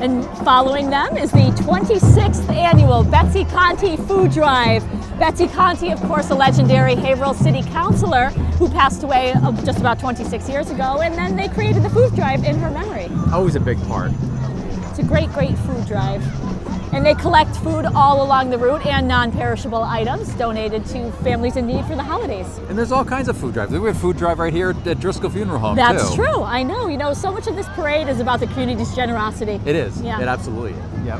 And following them is the 26th annual Betsy Conti Food Drive, Betsy Conti, of course, a legendary Haverhill City Councilor who passed away just about 26 years ago, and then they created the food drive in her memory. Always a big part. It's a great, great food drive. And they collect food all along the route and non-perishable items donated to families in need for the holidays. And there's all kinds of food drives. We have a food drive right here at Driscoll Funeral Home, That's too. true. I know. You know, so much of this parade is about the community's generosity. It is. Yeah. It absolutely is. Yep.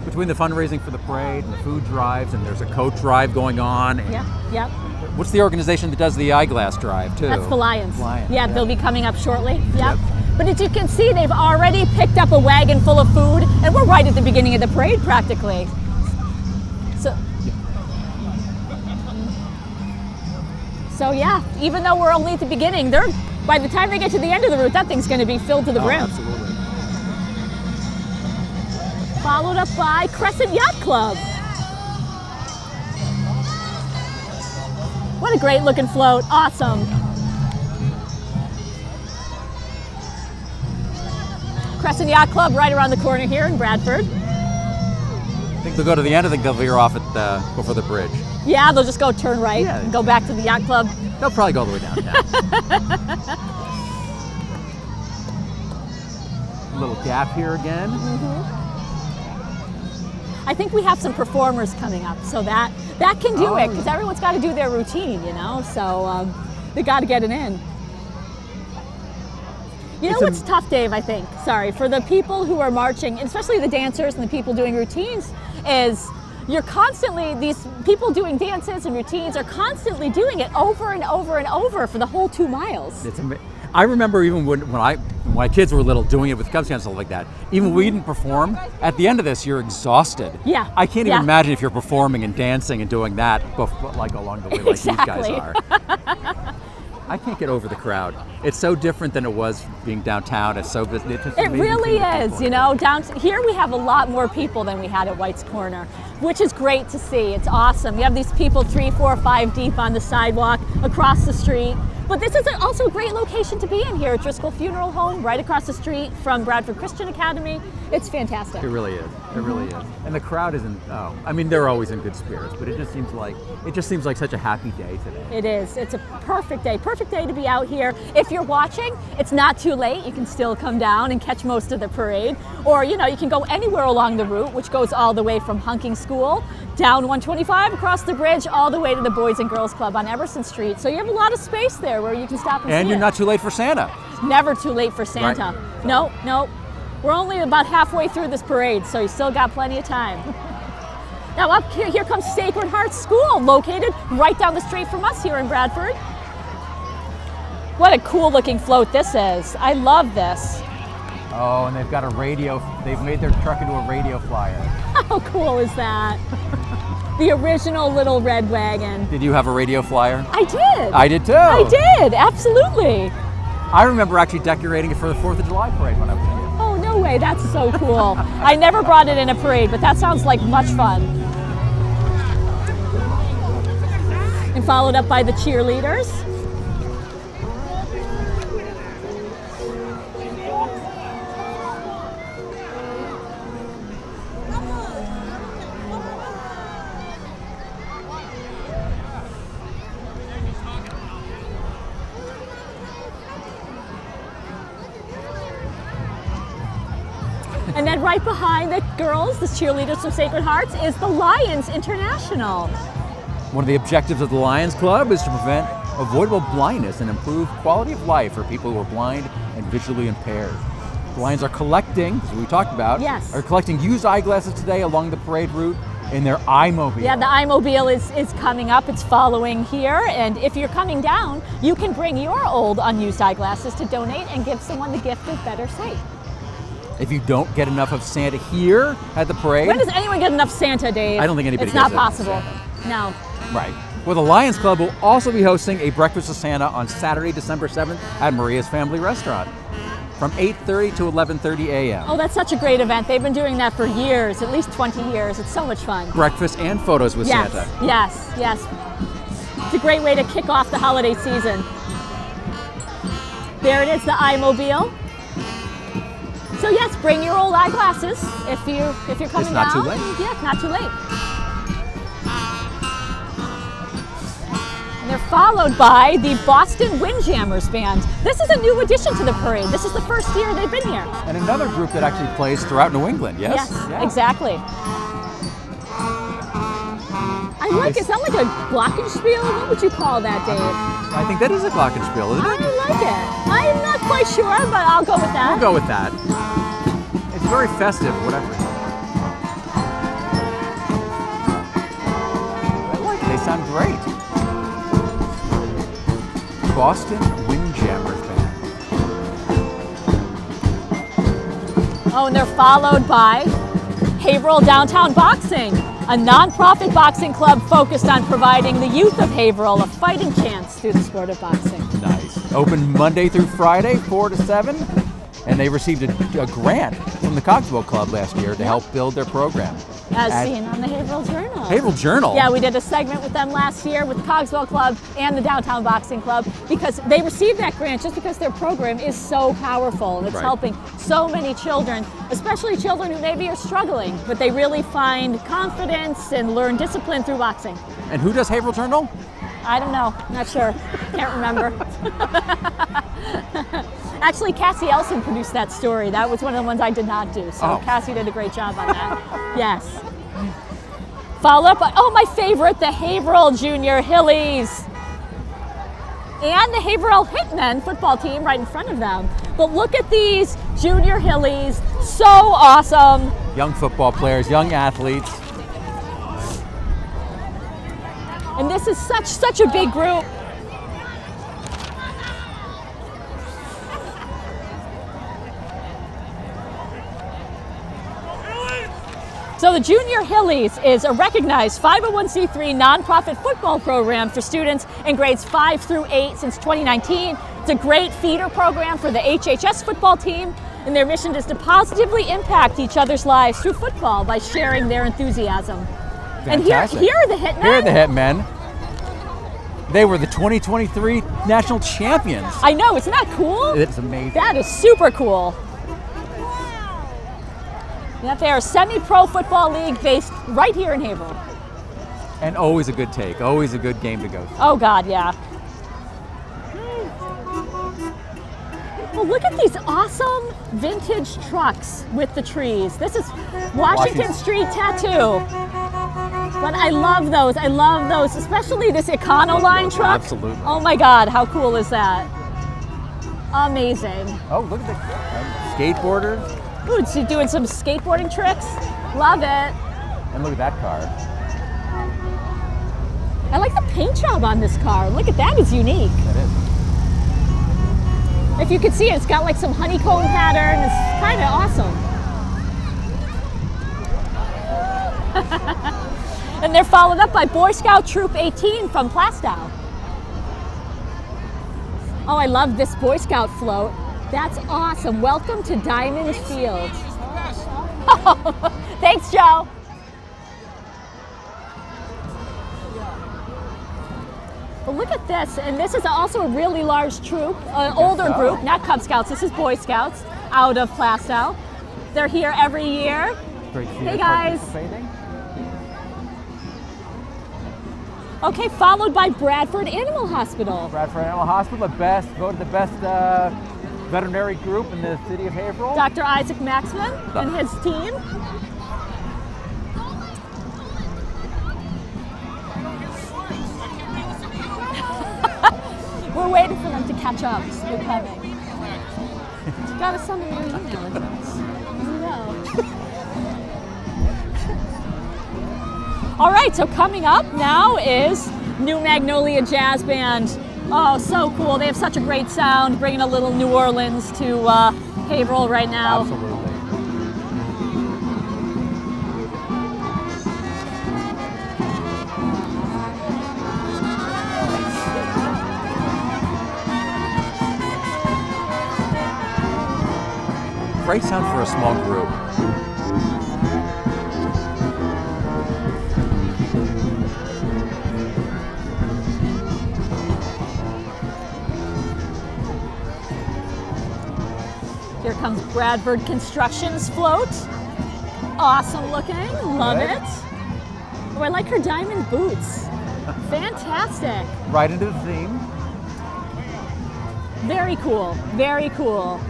Between the fundraising for the parade and the food drives, and there's a coat drive going on. And Yep. what's the organization that does the eyeglass drive, too? That's the Lions. Lions. Yeah, they'll be coming up shortly. Yep. But as you can see, they've already picked up a wagon full of food, and we're right at the beginning of the parade practically. So yeah, even though we're only at the beginning, by the time they get to the end of the route, that thing's going to be filled to the brim. Absolutely. Followed up by Crescent Yacht Club. What a great looking float, awesome. Crescent Yacht Club right around the corner here in Bradford. I think they'll go to the end. I think they'll veer off before the bridge. Yeah, they'll just go turn right and go back to the yacht club. They'll probably go all the way downtown. A little gap here again. I think we have some performers coming up, so that can do it, because everyone's got to do their routine, you know, so they got to get it in. You know what's tough, Dave, I think, for the people who are marching, especially the dancers and the people doing routines, is you're constantly, these people doing dances and routines are constantly doing it over and over and over for the whole 2 miles. I remember even when my kids were little doing it with Cub Scouts and stuff like that, even when we didn't perform, at the end of this, you're exhausted. Yeah. I can't even imagine if you're performing and dancing and doing that like along the way like these guys are. I can't get over the crowd. It's so different than it was being downtown. It's so busy. It really is, you know. Here we have a lot more people than we had at White's Corner, which is great to see. It's awesome. You have these people 3, 4, 5 deep on the sidewalk across the street. But this is also a great location to be in here at Driscoll Funeral Home, right across the street from Bradford Christian Academy. It's fantastic. It really is. It really is. And the crowd isn't. I mean, they're always in good spirits, but it just seems like such a happy day today. It is. It's a perfect day. Perfect day to be out here. If you're watching, it's not too late. You can still come down and catch most of the parade, or you can go anywhere along the route, which goes all the way from Hunking School down 125 across the bridge all the way to the Boys and Girls Club on Everson Street. So you have a lot of space there where you can stop and see you're it. not too late for Santa. Never too late for Santa. Right. No. We're only about halfway through this parade, so you still got plenty of time. Now up here comes Sacred Heart School, located right down the street from us here in Bradford. What a cool looking float this is. I love this. Oh, and they've got a radio. They've made their truck into a radio flyer. How cool is that? The original little red wagon. Did you have a radio flyer? I did. I did too. I did, absolutely. I remember actually decorating it for the 4th of July parade when I was a kid. Oh, no way, that's so cool. I never brought it in a parade, but that sounds like much fun. And followed up by the cheerleaders. And then right behind the girls, the cheerleaders from Sacred Hearts, is the Lions International. One of the objectives of the Lions Club is to prevent avoidable blindness and improve quality of life for people who are blind and visually impaired. The Lions are collecting, as we talked about, are collecting used eyeglasses today along the parade route in their iMobile. Yeah, the iMobile is coming up. It's following here. And if you're coming down, you can bring your old unused eyeglasses to donate and give someone the gift of better sight. If you don't get enough of Santa here at the parade. When does anyone get enough Santa, Dave? I don't think anybody It's gets not enough possible. No. Right. Well, the Lions Club will also be hosting a Breakfast with Santa on Saturday, December 7th at Maria's Family Restaurant from 8:30 to 11:30 a.m. Oh, that's such a great event. They've been doing that for years, at least 20 years. It's so much fun. Breakfast and photos with Santa. Yes. It's a great way to kick off the holiday season. There it is, the iMobile. So yes, bring your old eyeglasses if you're coming down. It's not too late. Yeah, it's not too late. followed by the Boston Windjammers Band. This is a new addition to the parade. This is the first year they've been here. And another group that actually plays throughout New England, yes? Yes, Yeah. exactly. I like, is that like a glockenspiel? What would you call that, Dave? I think that is a glockenspiel, isn't I it? like it. I'm not quite sure, but I'll go with that. We'll go with that. It's very festive, whatever. I like it. They sound great. Boston Windjammers Band. Oh, and they're followed by Haverhill Downtown Boxing, a nonprofit boxing club focused on providing the youth of Haverhill a fighting chance through the sport of boxing. Nice. Open Monday through Friday, 4 to 7. And they received a grant from the Cogswell Club last year to help build their program. As seen on the Haverhill Journal. Haverhill Journal? Yeah, we did a segment with them last year with the Cogswell Club and the Downtown Boxing Club because they received that grant just because their program is so powerful and it's helping so many children, especially children who maybe are struggling, but they really find confidence and learn discipline through boxing. And who does Haverhill Journal? I don't know, not sure, can't remember. Actually, Cassie Elson produced that story. That was one of the ones I did not do. So Cassie did a great job on that. Yes. Follow up on, my favorite, the Haverhill Junior Hillies. And the Haverhill Hitmen football team right in front of them. But look at these Junior Hillies, so awesome. Young football players, young athletes. And this is such a big group. So the Junior Hillies is a recognized 501c3 nonprofit football program for students in grades 5 through 8 since 2019. It's a great feeder program for the HHS football team, and their mission is to positively impact each other's lives through football by sharing their enthusiasm. Fantastic. And here are the Hitmen. Here are the Hitmen. They were the 2023 national champions. I know, isn't that cool? It's amazing. That is super cool. That they are a semi-pro football league based right here in Haverhill. And always a good take, always a good game to go through. Oh God, yeah. Well, look at these awesome vintage trucks with the trees. This is Washington Street Tattoo. But I love those, especially this Econoline truck. Absolutely. Oh my God, how cool is that? Amazing. Oh, look at the skateboarders. Ooh, she's doing some skateboarding tricks. Love it. And look at that car. I like the paint job on this car. Look at that, it's unique. That is. If you can see it, it's got like some honeycomb pattern. It's kind of awesome. And they're followed up by Boy Scout Troop 18 from Plastow. Oh, I love this Boy Scout float. That's awesome. Welcome to Diamond Field. Oh, thanks, Joe. But look at this, and this is also a really large troop, an older group, not Cub Scouts, this is Boy Scouts out of Plastow. They're here every year. Great to see Hey you guys. participating. Okay, followed by Bradford Animal Hospital. Bradford Animal Hospital, voted the best veterinary group in the city of Haverhill. Dr. Isaac Maxman and his team. We're waiting for them to catch up. They're coming. Gotta send them your email address. No. All right, so coming up now is New Magnolia Jazz Band. Oh, so cool. They have such a great sound, bringing a little New Orleans to Haverhill right now. Absolutely. Great sound for a small group. Here comes Bradford Construction's float. Awesome looking, love it. Oh, I like her diamond boots. Fantastic. Right into the theme. Very cool. Very cool.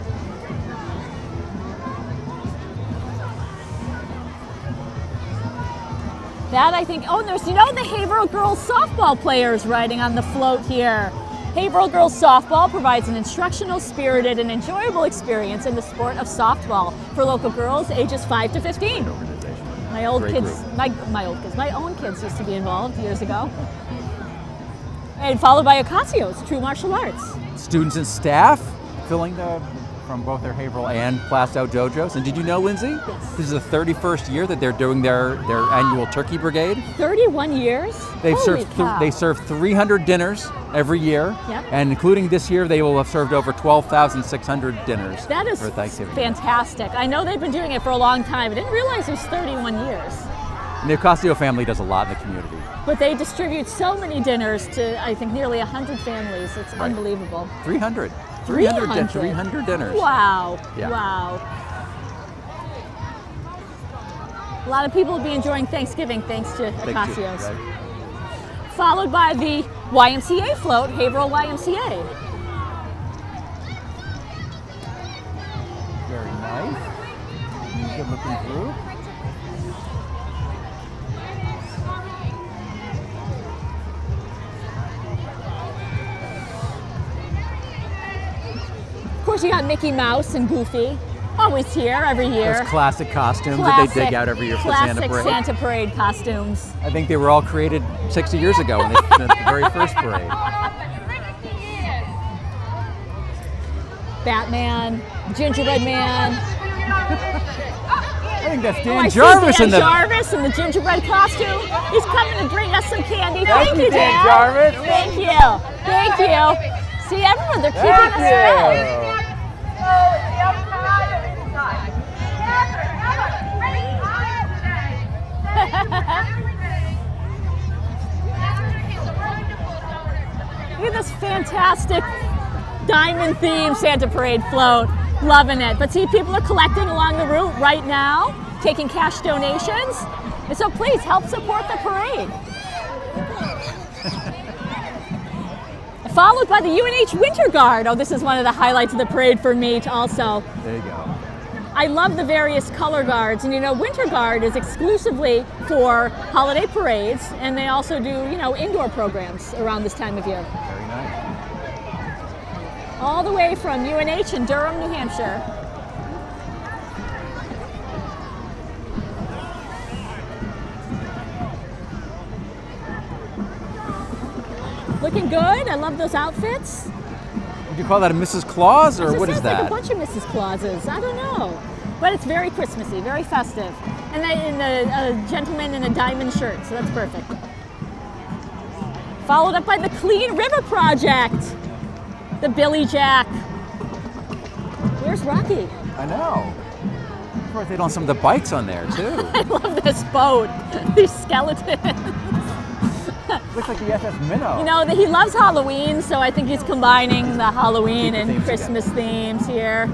That I think, oh, and there's, the Haverhill girls softball players riding on the float here. Haverhill girls softball provides an instructional, spirited, and enjoyable experience in the sport of softball for local girls ages 5 to 15. My own kids used to be involved years ago. And followed by Acasio's, True Martial Arts. Students and staff filling from both their Haverhill and Plastow dojos. And did you know, Lindsay? Yes. This is the 31st year that they're doing their annual turkey brigade. 31 years? They serve 300 dinners every year. Yep. And including this year, they will have served over 12,600 dinners That is for Thanksgiving. fantastic. I know they've been doing it for a long time. I didn't realize it was 31 years. And the Ocasio family does a lot in the community. But they distribute so many dinners to, I think, nearly 100 families. It's unbelievable. 300 dinners. Wow. Yeah. Wow. A lot of people will be enjoying Thanksgiving thanks to Acasio's. Right. Followed by the YMCA float, Haverhill YMCA. Very nice. Good looking group. Of course, you got Mickey Mouse and Goofy, always here every year. Those classic costumes that they dig out every year for the Santa Parade. Classic Santa Parade costumes. I think they were all created 60 years ago in the very first parade. Batman, Gingerbread Man. I think that's Dan I Jarvis see in Dan the Jarvis in the gingerbread costume. He's coming to bring us some candy. Thank you, Dan Jarvis. Thank you. Thank you. See, everyone, they're keeping us fed. Look at this fantastic diamond themed Santa Parade float. Loving it. But see, people are collecting along the route right now, taking cash donations. And so please help support the parade. Followed by the UNH Winter Guard. Oh, this is one of the highlights of the parade for me also. There you go. I love the various color guards, and Winter Guard is exclusively for holiday parades, and they also do, indoor programs around this time of year. Very nice. All the way from UNH in Durham, New Hampshire. Looking good. I love those outfits. Would you call that a Mrs. Claus, or what is that? Like a bunch of Mrs. Clauses. I don't know. But it's very Christmassy, very festive. And a gentleman in a diamond shirt, so that's perfect. Followed up by the Clean River Project. The Billy Jack. Where's Rocky? I know. Of course, they don't have some of the bikes on there, too. I love this boat. These skeletons. Looks like the SS Minnow. He loves Halloween, so I think he's combining the Halloween and Christmas themes here.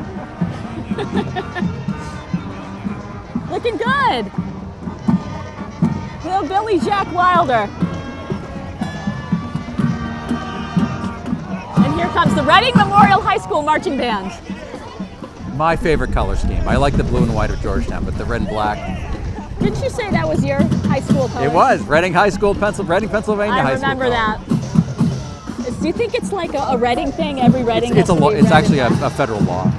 Looking good. Little Billy Jack Wilder. And here comes the Reading Memorial High School Marching Band. My favorite color scheme. I like the blue and white of Georgetown, but the red and black. Didn't you say that was your high school color? It was. Reading High School, Reading, Pennsylvania High School. I remember that. Do you think it's like a Reading thing? Every Reading It's actually a federal law.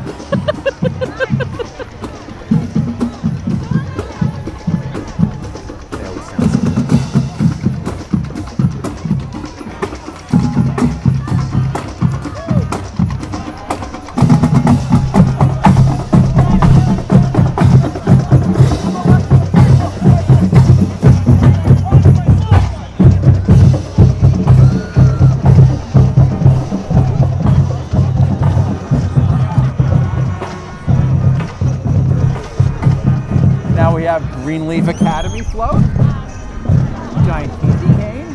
They always sound so good. Now we have Greenleaf Academy float, giant candy cane.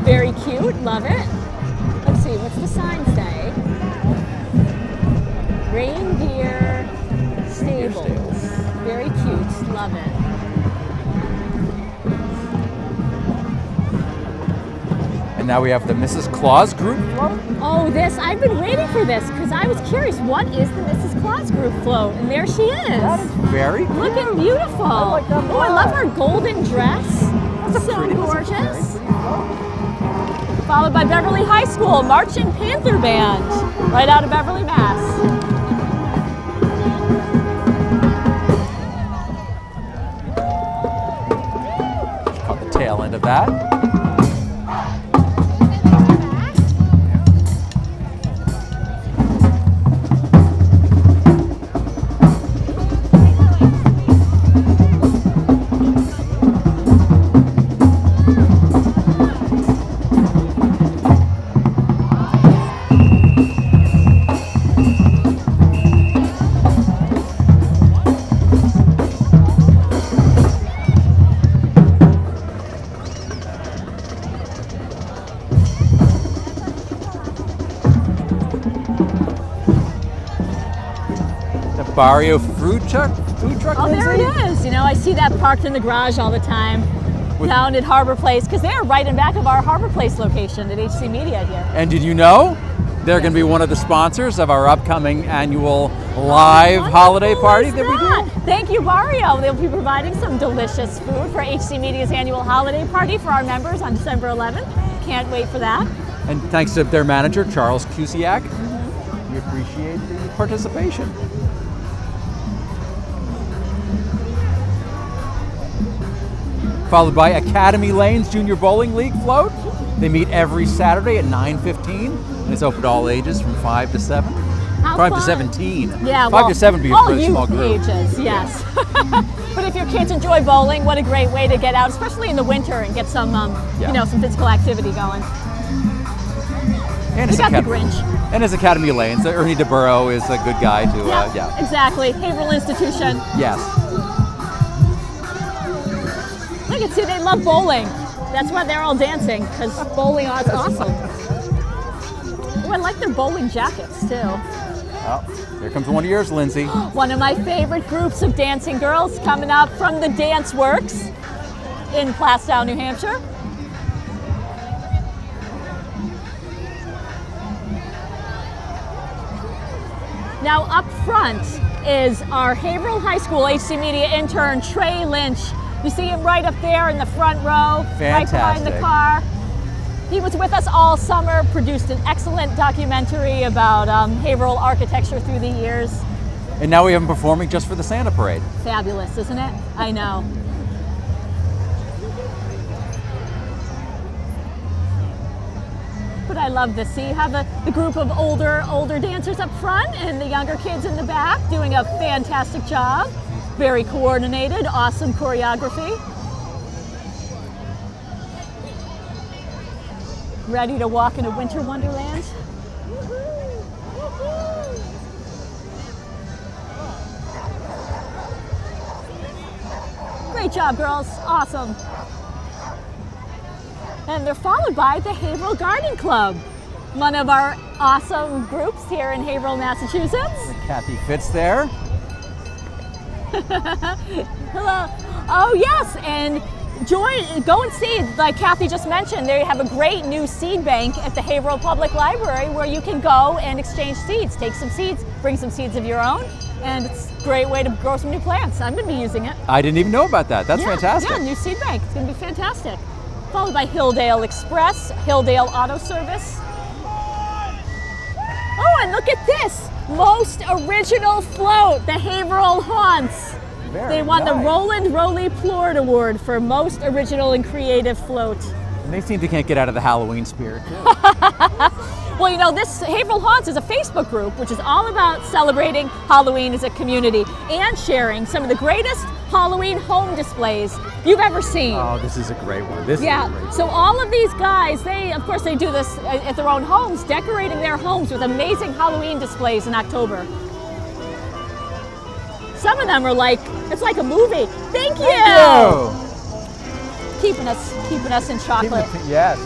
Very cute, love it. Let's see, what's the sign say? Reindeer Stables. Very cute, love it. now we have the Mrs. Claus group float. Oh, I've been waiting for this because I was curious, what is the Mrs. Claus group float? And there she is. That is very cool. Looking beautiful. I like that Oh, I love her golden dress. So gorgeous. Very pretty float. Followed by Beverly High School Marching Panther Band, right out of Beverly, Mass. Caught the tail end of that. Barrio food truck. Oh, there it is. You know, I see that parked in the garage all the time down at Harbor Place because they are right in back of our Harbor Place location at HC Media here. And did you know they're going to be one of the sponsors of our upcoming annual live holiday party that we do? Thank you, Barrio. They'll be providing some delicious food for HC Media's annual holiday party for our members on December 11th. Can't wait for that. And thanks to their manager, Charles Cusiak, we appreciate the participation. Followed by Academy Lanes Junior Bowling League float. They meet every Saturday at 9:15, and it's open to all ages from 5 to 7. How 5 fun. to 17. Yeah, 5 to 7 would be a all pretty youth small group. ages, yes. But if your kids enjoy bowling, what a great way to get out, especially in the winter, and get some, some physical activity going. And We got the Academy, Grinch. And his Academy Lanes. Ernie DeBurrow is a good guy to, Exactly. Haverhill Institution. Yes. Look and see, they love bowling. That's why they're all dancing, because bowling is awesome. Oh, I like their bowling jackets, too. Oh, here comes one of yours, Lindsay. One of my favorite groups of dancing girls coming up from the Dance Works in Plastow, New Hampshire. Now up front is our Haverhill High School HC Media intern, Trey Lynch. You see him right up there in the front row, right behind the car. He was with us all summer, produced an excellent documentary about Haverhill architecture through the years. And now we have him performing just for the Santa Parade. Fabulous, isn't it? I know. But I love this. See, you have the group of older dancers up front and the younger kids in the back doing a fantastic job. Very coordinated, awesome choreography. Ready to walk in a winter wonderland? Great job, girls. Awesome. And they're followed by the Haverhill Garden Club, one of our awesome groups here in Haverhill, Massachusetts. Kathy Fitz there. Hello. Oh yes, and go and see, like Kathy just mentioned, they have a great new seed bank at the Haverhill Public Library where you can go and exchange seeds, take some seeds, bring some seeds of your own, and it's a great way to grow some new plants. I'm going to be using it. I didn't even know about that. That's fantastic. Yeah, new seed bank. It's going to be fantastic. Followed by Hilldale Express, Hilldale Auto Service. Oh, and look at this. Most original float, the Haverhill Haunts. They won the Roland Rowley Plord Award for most original and creative float. And they seem to can't get out of the Halloween spirit. Well, you know, this Haverhill Haunts is a Facebook group which is all about celebrating Halloween as a community and sharing some of the greatest Halloween home displays you've ever seen. Oh, this is a great one. This is a great one. So all of these guys, of course they do this at their own homes, decorating their homes with amazing Halloween displays in October. Some of them are like, it's like a movie. Thank you. Keeping us in chocolate. Yes.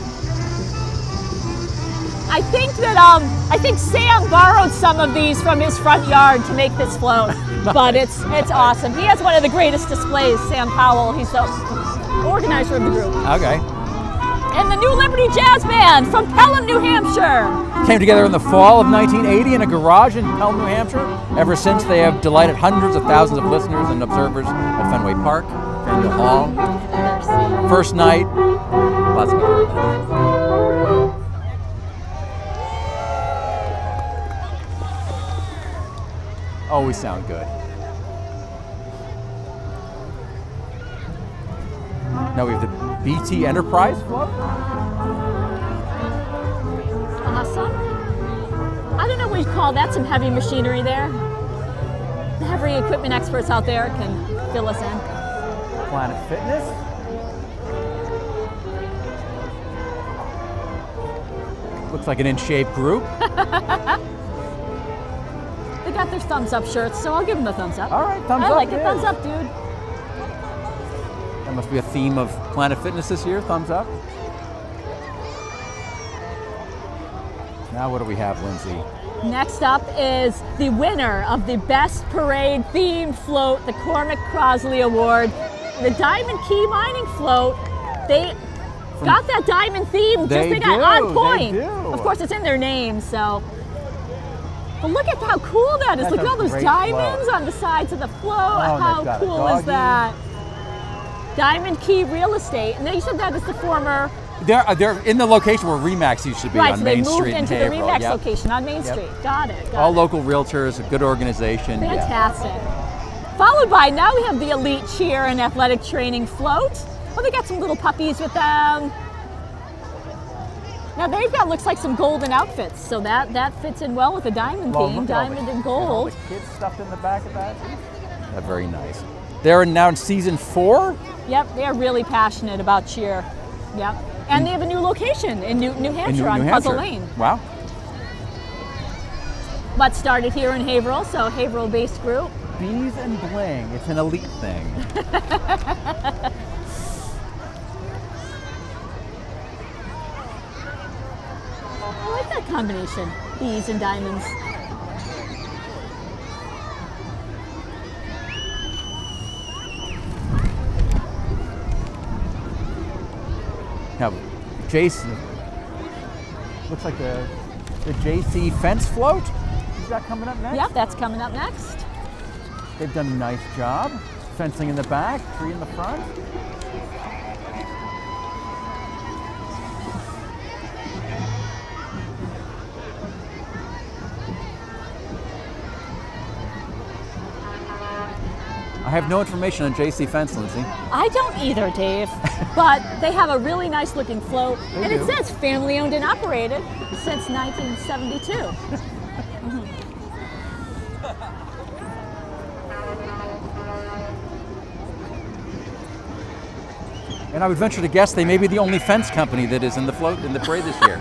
I think Sam borrowed some of these from his front yard to make this float, but it's awesome. He has one of the greatest displays, Sam Powell. He's the organizer of the group. Okay. and the New Liberty Jazz Band from Pelham, New Hampshire. Came together in the fall of 1980 in a garage in Pelham, New Hampshire. Ever since, they have delighted hundreds of thousands of listeners and observers at Fenway Park, Faneuil Hall. First night, lots of good. Always sound good. Now we have the BT Enterprise float. Awesome. I don't know what you call that, some heavy machinery there. The heavy equipment experts out there can fill us in. Planet Fitness. Looks like an in-shape group. They got their thumbs up shirts, so I'll give them the thumbs up. All right, thumbs I up. like it. Thumbs up, dude. That must be a theme of Planet Fitness this year. Thumbs up. Now what do we have, Lindsay? Next up is the winner of the Best Parade Themed Float, the Cormac Crosley Award. The Diamond Key Mining Float. They got that diamond theme. They got on point. They do. Of course, it's in their name, so. But look at how cool that is. That's look at all those diamonds on the sides of the float. How cool is that? Diamond Key Real Estate. And they said that is the former. They're in the location where Remax used to be on Main Street in Haverhill. Right, so they moved into the Remax location on Main Street. Got it. All local realtors, a good organization. Fantastic. Followed by, now we have the Elite Cheer and Athletic Training Float. Oh, they got some little puppies with them. Now they've got, looks like some golden outfits, so that fits in well with the diamond theme, diamond and gold. All the kids stuffed in the back of that. That's very nice. They're now in season 4? Yep, they're really passionate about cheer. Yep. And they have a new location in New Hampshire on Puzzle Lane. Wow. But started here in Haverhill, so Haverhill-based group. Bees and bling, it's an elite thing. I like that combination, bees and diamonds. Now, Jason, looks like the JC fence float. Is that coming up next? Yep, that's coming up next. They've done a nice job. Fencing in the back, tree in the front. I have no information on JC Fence, Lindsay. I don't either, Dave. But they have a really nice looking float. It says family owned and operated since 1972. And I would venture to guess they may be the only fence company that is in the float in the parade this year.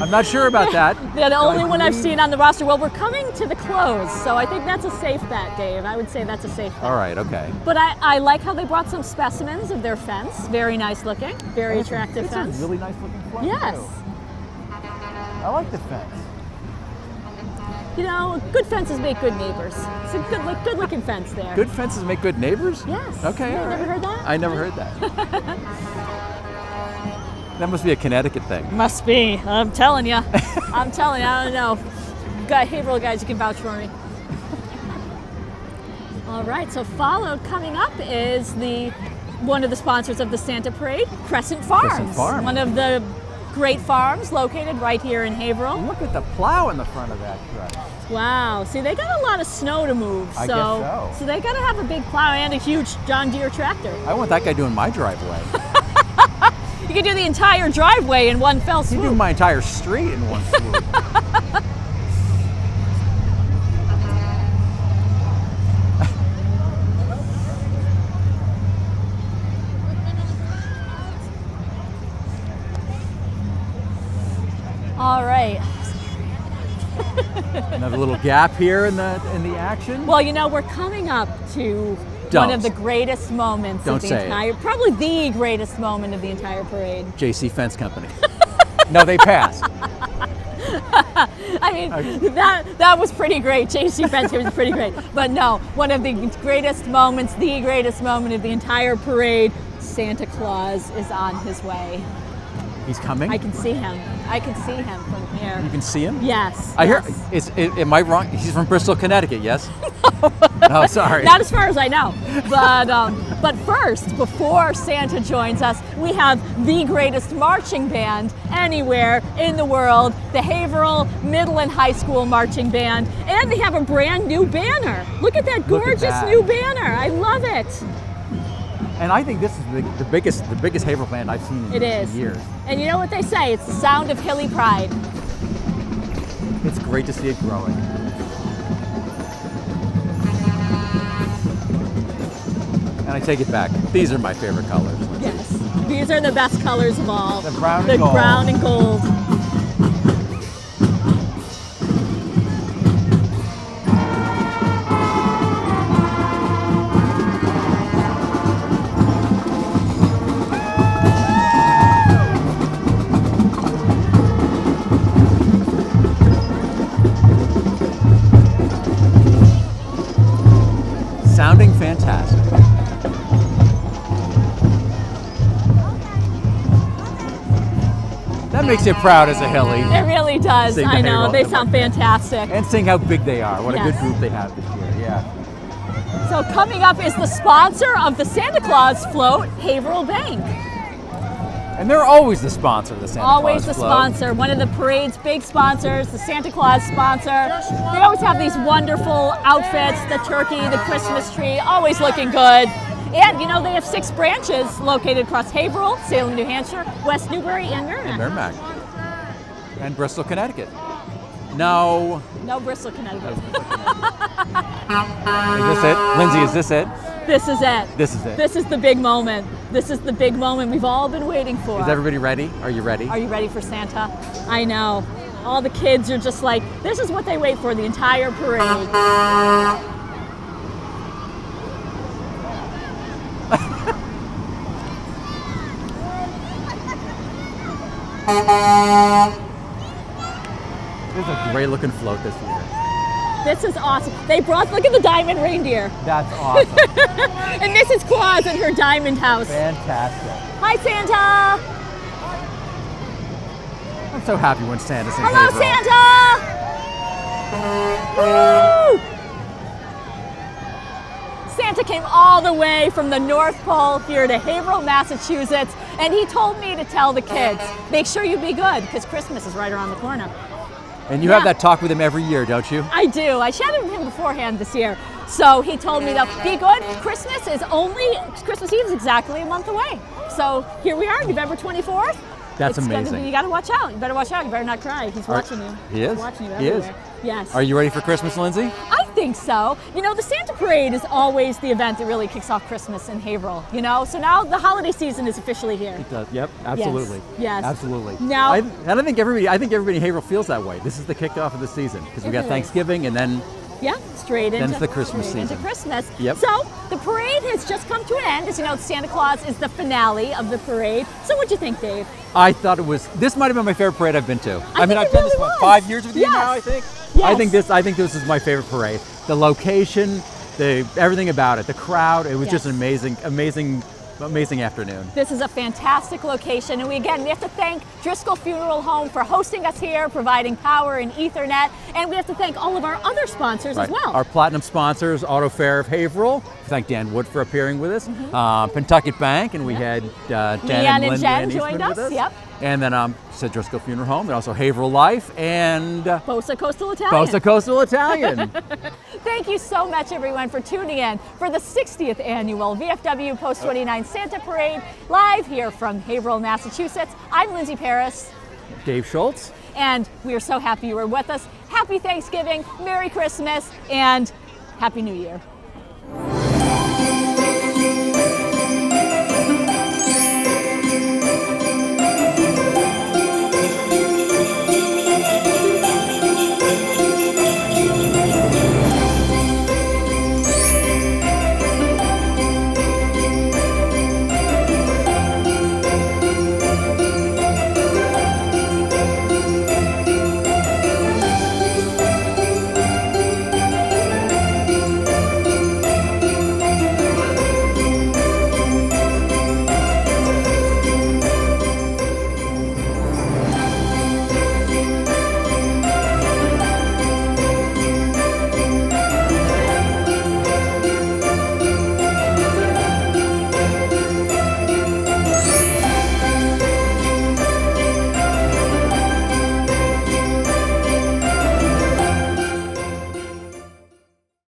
I'm not sure about that. They're the only one I've seen on the roster. Well, we're coming to the close, so I think that's a safe bet, Dave. I would say that's a safe bet. All right, okay. But I like how they brought some specimens of their fence. Very nice looking, very attractive fence. It's a really nice looking float, yes. too. I like the fence. You know, good fences make good neighbors. It's a good looking fence there. Good fences make good neighbors? Yes. Okay, all right. Never heard that? I never heard that. That must be a Connecticut thing. Must be. I'm telling you. I'm telling you. I don't know. Got Haverhill guys, you can vouch for me. All right. So coming up is one of the sponsors of the Santa Parade, Crescent Farms. Crescent Farm. One of the great farms located right here in Haverhill. Look at the plow in the front of that truck. Wow. See, they got a lot of snow to move. I guess so. So they got to have a big plow and a huge John Deere tractor. I want that guy doing my driveway. You can do the entire driveway in one fell swoop. You can do my entire street in one swoop. All right. Another little gap here in the action. Well, you know, we're coming up to one of the greatest moments of the entire, probably the greatest moment of the entire parade. JC Fence Company. No, they passed. I mean, that was pretty great. JC Fence was pretty great. But no, one of the greatest moments, the greatest moment of the entire parade, Santa Claus is on his way. He's coming? I can see him. I can see him from here. You can see him? Yes. I yes. hear, am I wrong? He's from Bristol, Connecticut, yes? No, sorry. Not as far as I know. But first, before Santa joins us, we have the greatest marching band anywhere in the world, the Haverhill Middle and High School Marching Band. And they have a brand new banner. Look at that gorgeous new banner. I love it. And I think this is the biggest Haverhill band I've seen in years. And you know what they say? It's the sound of Hilly pride. It's great to see it growing. And I take it back. These are my favorite colors. Yes, these are the best colors of all. The brown and gold. The brown and gold. Sounding fantastic. That makes you proud as a Hilly. It really does. I know. They sound fantastic. And seeing how big they are. What a good group they have this year. Yeah. So coming up is the sponsor of the Santa Claus float, Haverhill Bank. And they're always the sponsor of the Santa Claus Always the float. sponsor. One of the parade's big sponsors, the Santa Claus sponsor. They always have these wonderful outfits, the turkey, the Christmas tree, always looking good. And, you know, they have 6 branches located across Haverhill, Salem, New Hampshire, West Newbury, and Merrimack. And Bristol, Connecticut. No. No Bristol, Connecticut. Is this it? Lindsay, is this it? This is it. This is it. This is the big moment. This is the big moment we've all been waiting for. Is everybody ready? Are you ready? Are you ready for Santa? I know. All the kids are just like, this is what they wait for the entire parade. This is a great looking float this year. This is awesome. They brought, look at the diamond reindeer. That's awesome. And Mrs. Claus in her diamond house. Fantastic. Hi, Santa. I'm so happy when Santa's in Hello, Haverhill. Santa. Woo! Santa came all the way from the North Pole here to Haverhill, Massachusetts, and he told me to tell the kids, make sure you be good, because Christmas is right aroround the corner. And you have that talk with him every year, don't you? I do. I chatted with him beforehand this year. So he told me to be good. Christmas Eve is exactly a month away. So here we are, November 24th. That's amazing. You got to watch out. You better watch out. You better not cry. He's watching you. He is? He's watching you everywhere. He is? Yes. Are you ready for Christmas, Lindsay? I think so. You know, the Santa Parade is always the event that really kicks off Christmas in Haverhill, you know? So now the holiday season is officially here. It does. Yep, absolutely. Yes. Absolutely. Now, I think everybody in Haverhill feels that way. This is the kickoff of the season because we got Thanksgiving and then straight into the Christmas season. Into Christmas. Yep. So the parade has just come to an end. As you know, Santa Claus is the finale of the parade. So what'd you think, Dave? I thought this might have been my favorite parade I've been to. I mean, I've done this for 5 years with you now, I think. Yes. I think this is my favorite parade. The location, everything about it, the crowd, it was just an amazing afternoon. This is a fantastic location, and we have to thank Driscoll Funeral Home for hosting us here, providing power and Ethernet, and we have to thank all of our other sponsors as well. Our platinum sponsors, Auto Fair of Haverhill. Thank Dan Wood for appearing with us. Pentucket Bank, and we had Dan and Jen joined us. Yep. And then said Driscoll Funeral Home, and also Haverhill Life, and Bosa Coastal Italian. Bosa Coastal Italian. Thank you so much, everyone, for tuning in for the 60th annual VFW Post 29 Santa Parade, live here from Haverhill, Massachusetts. I'm Lindsay Paris. Dave Schultz. And we are so happy you were with us. Happy Thanksgiving, Merry Christmas, and Happy New Year.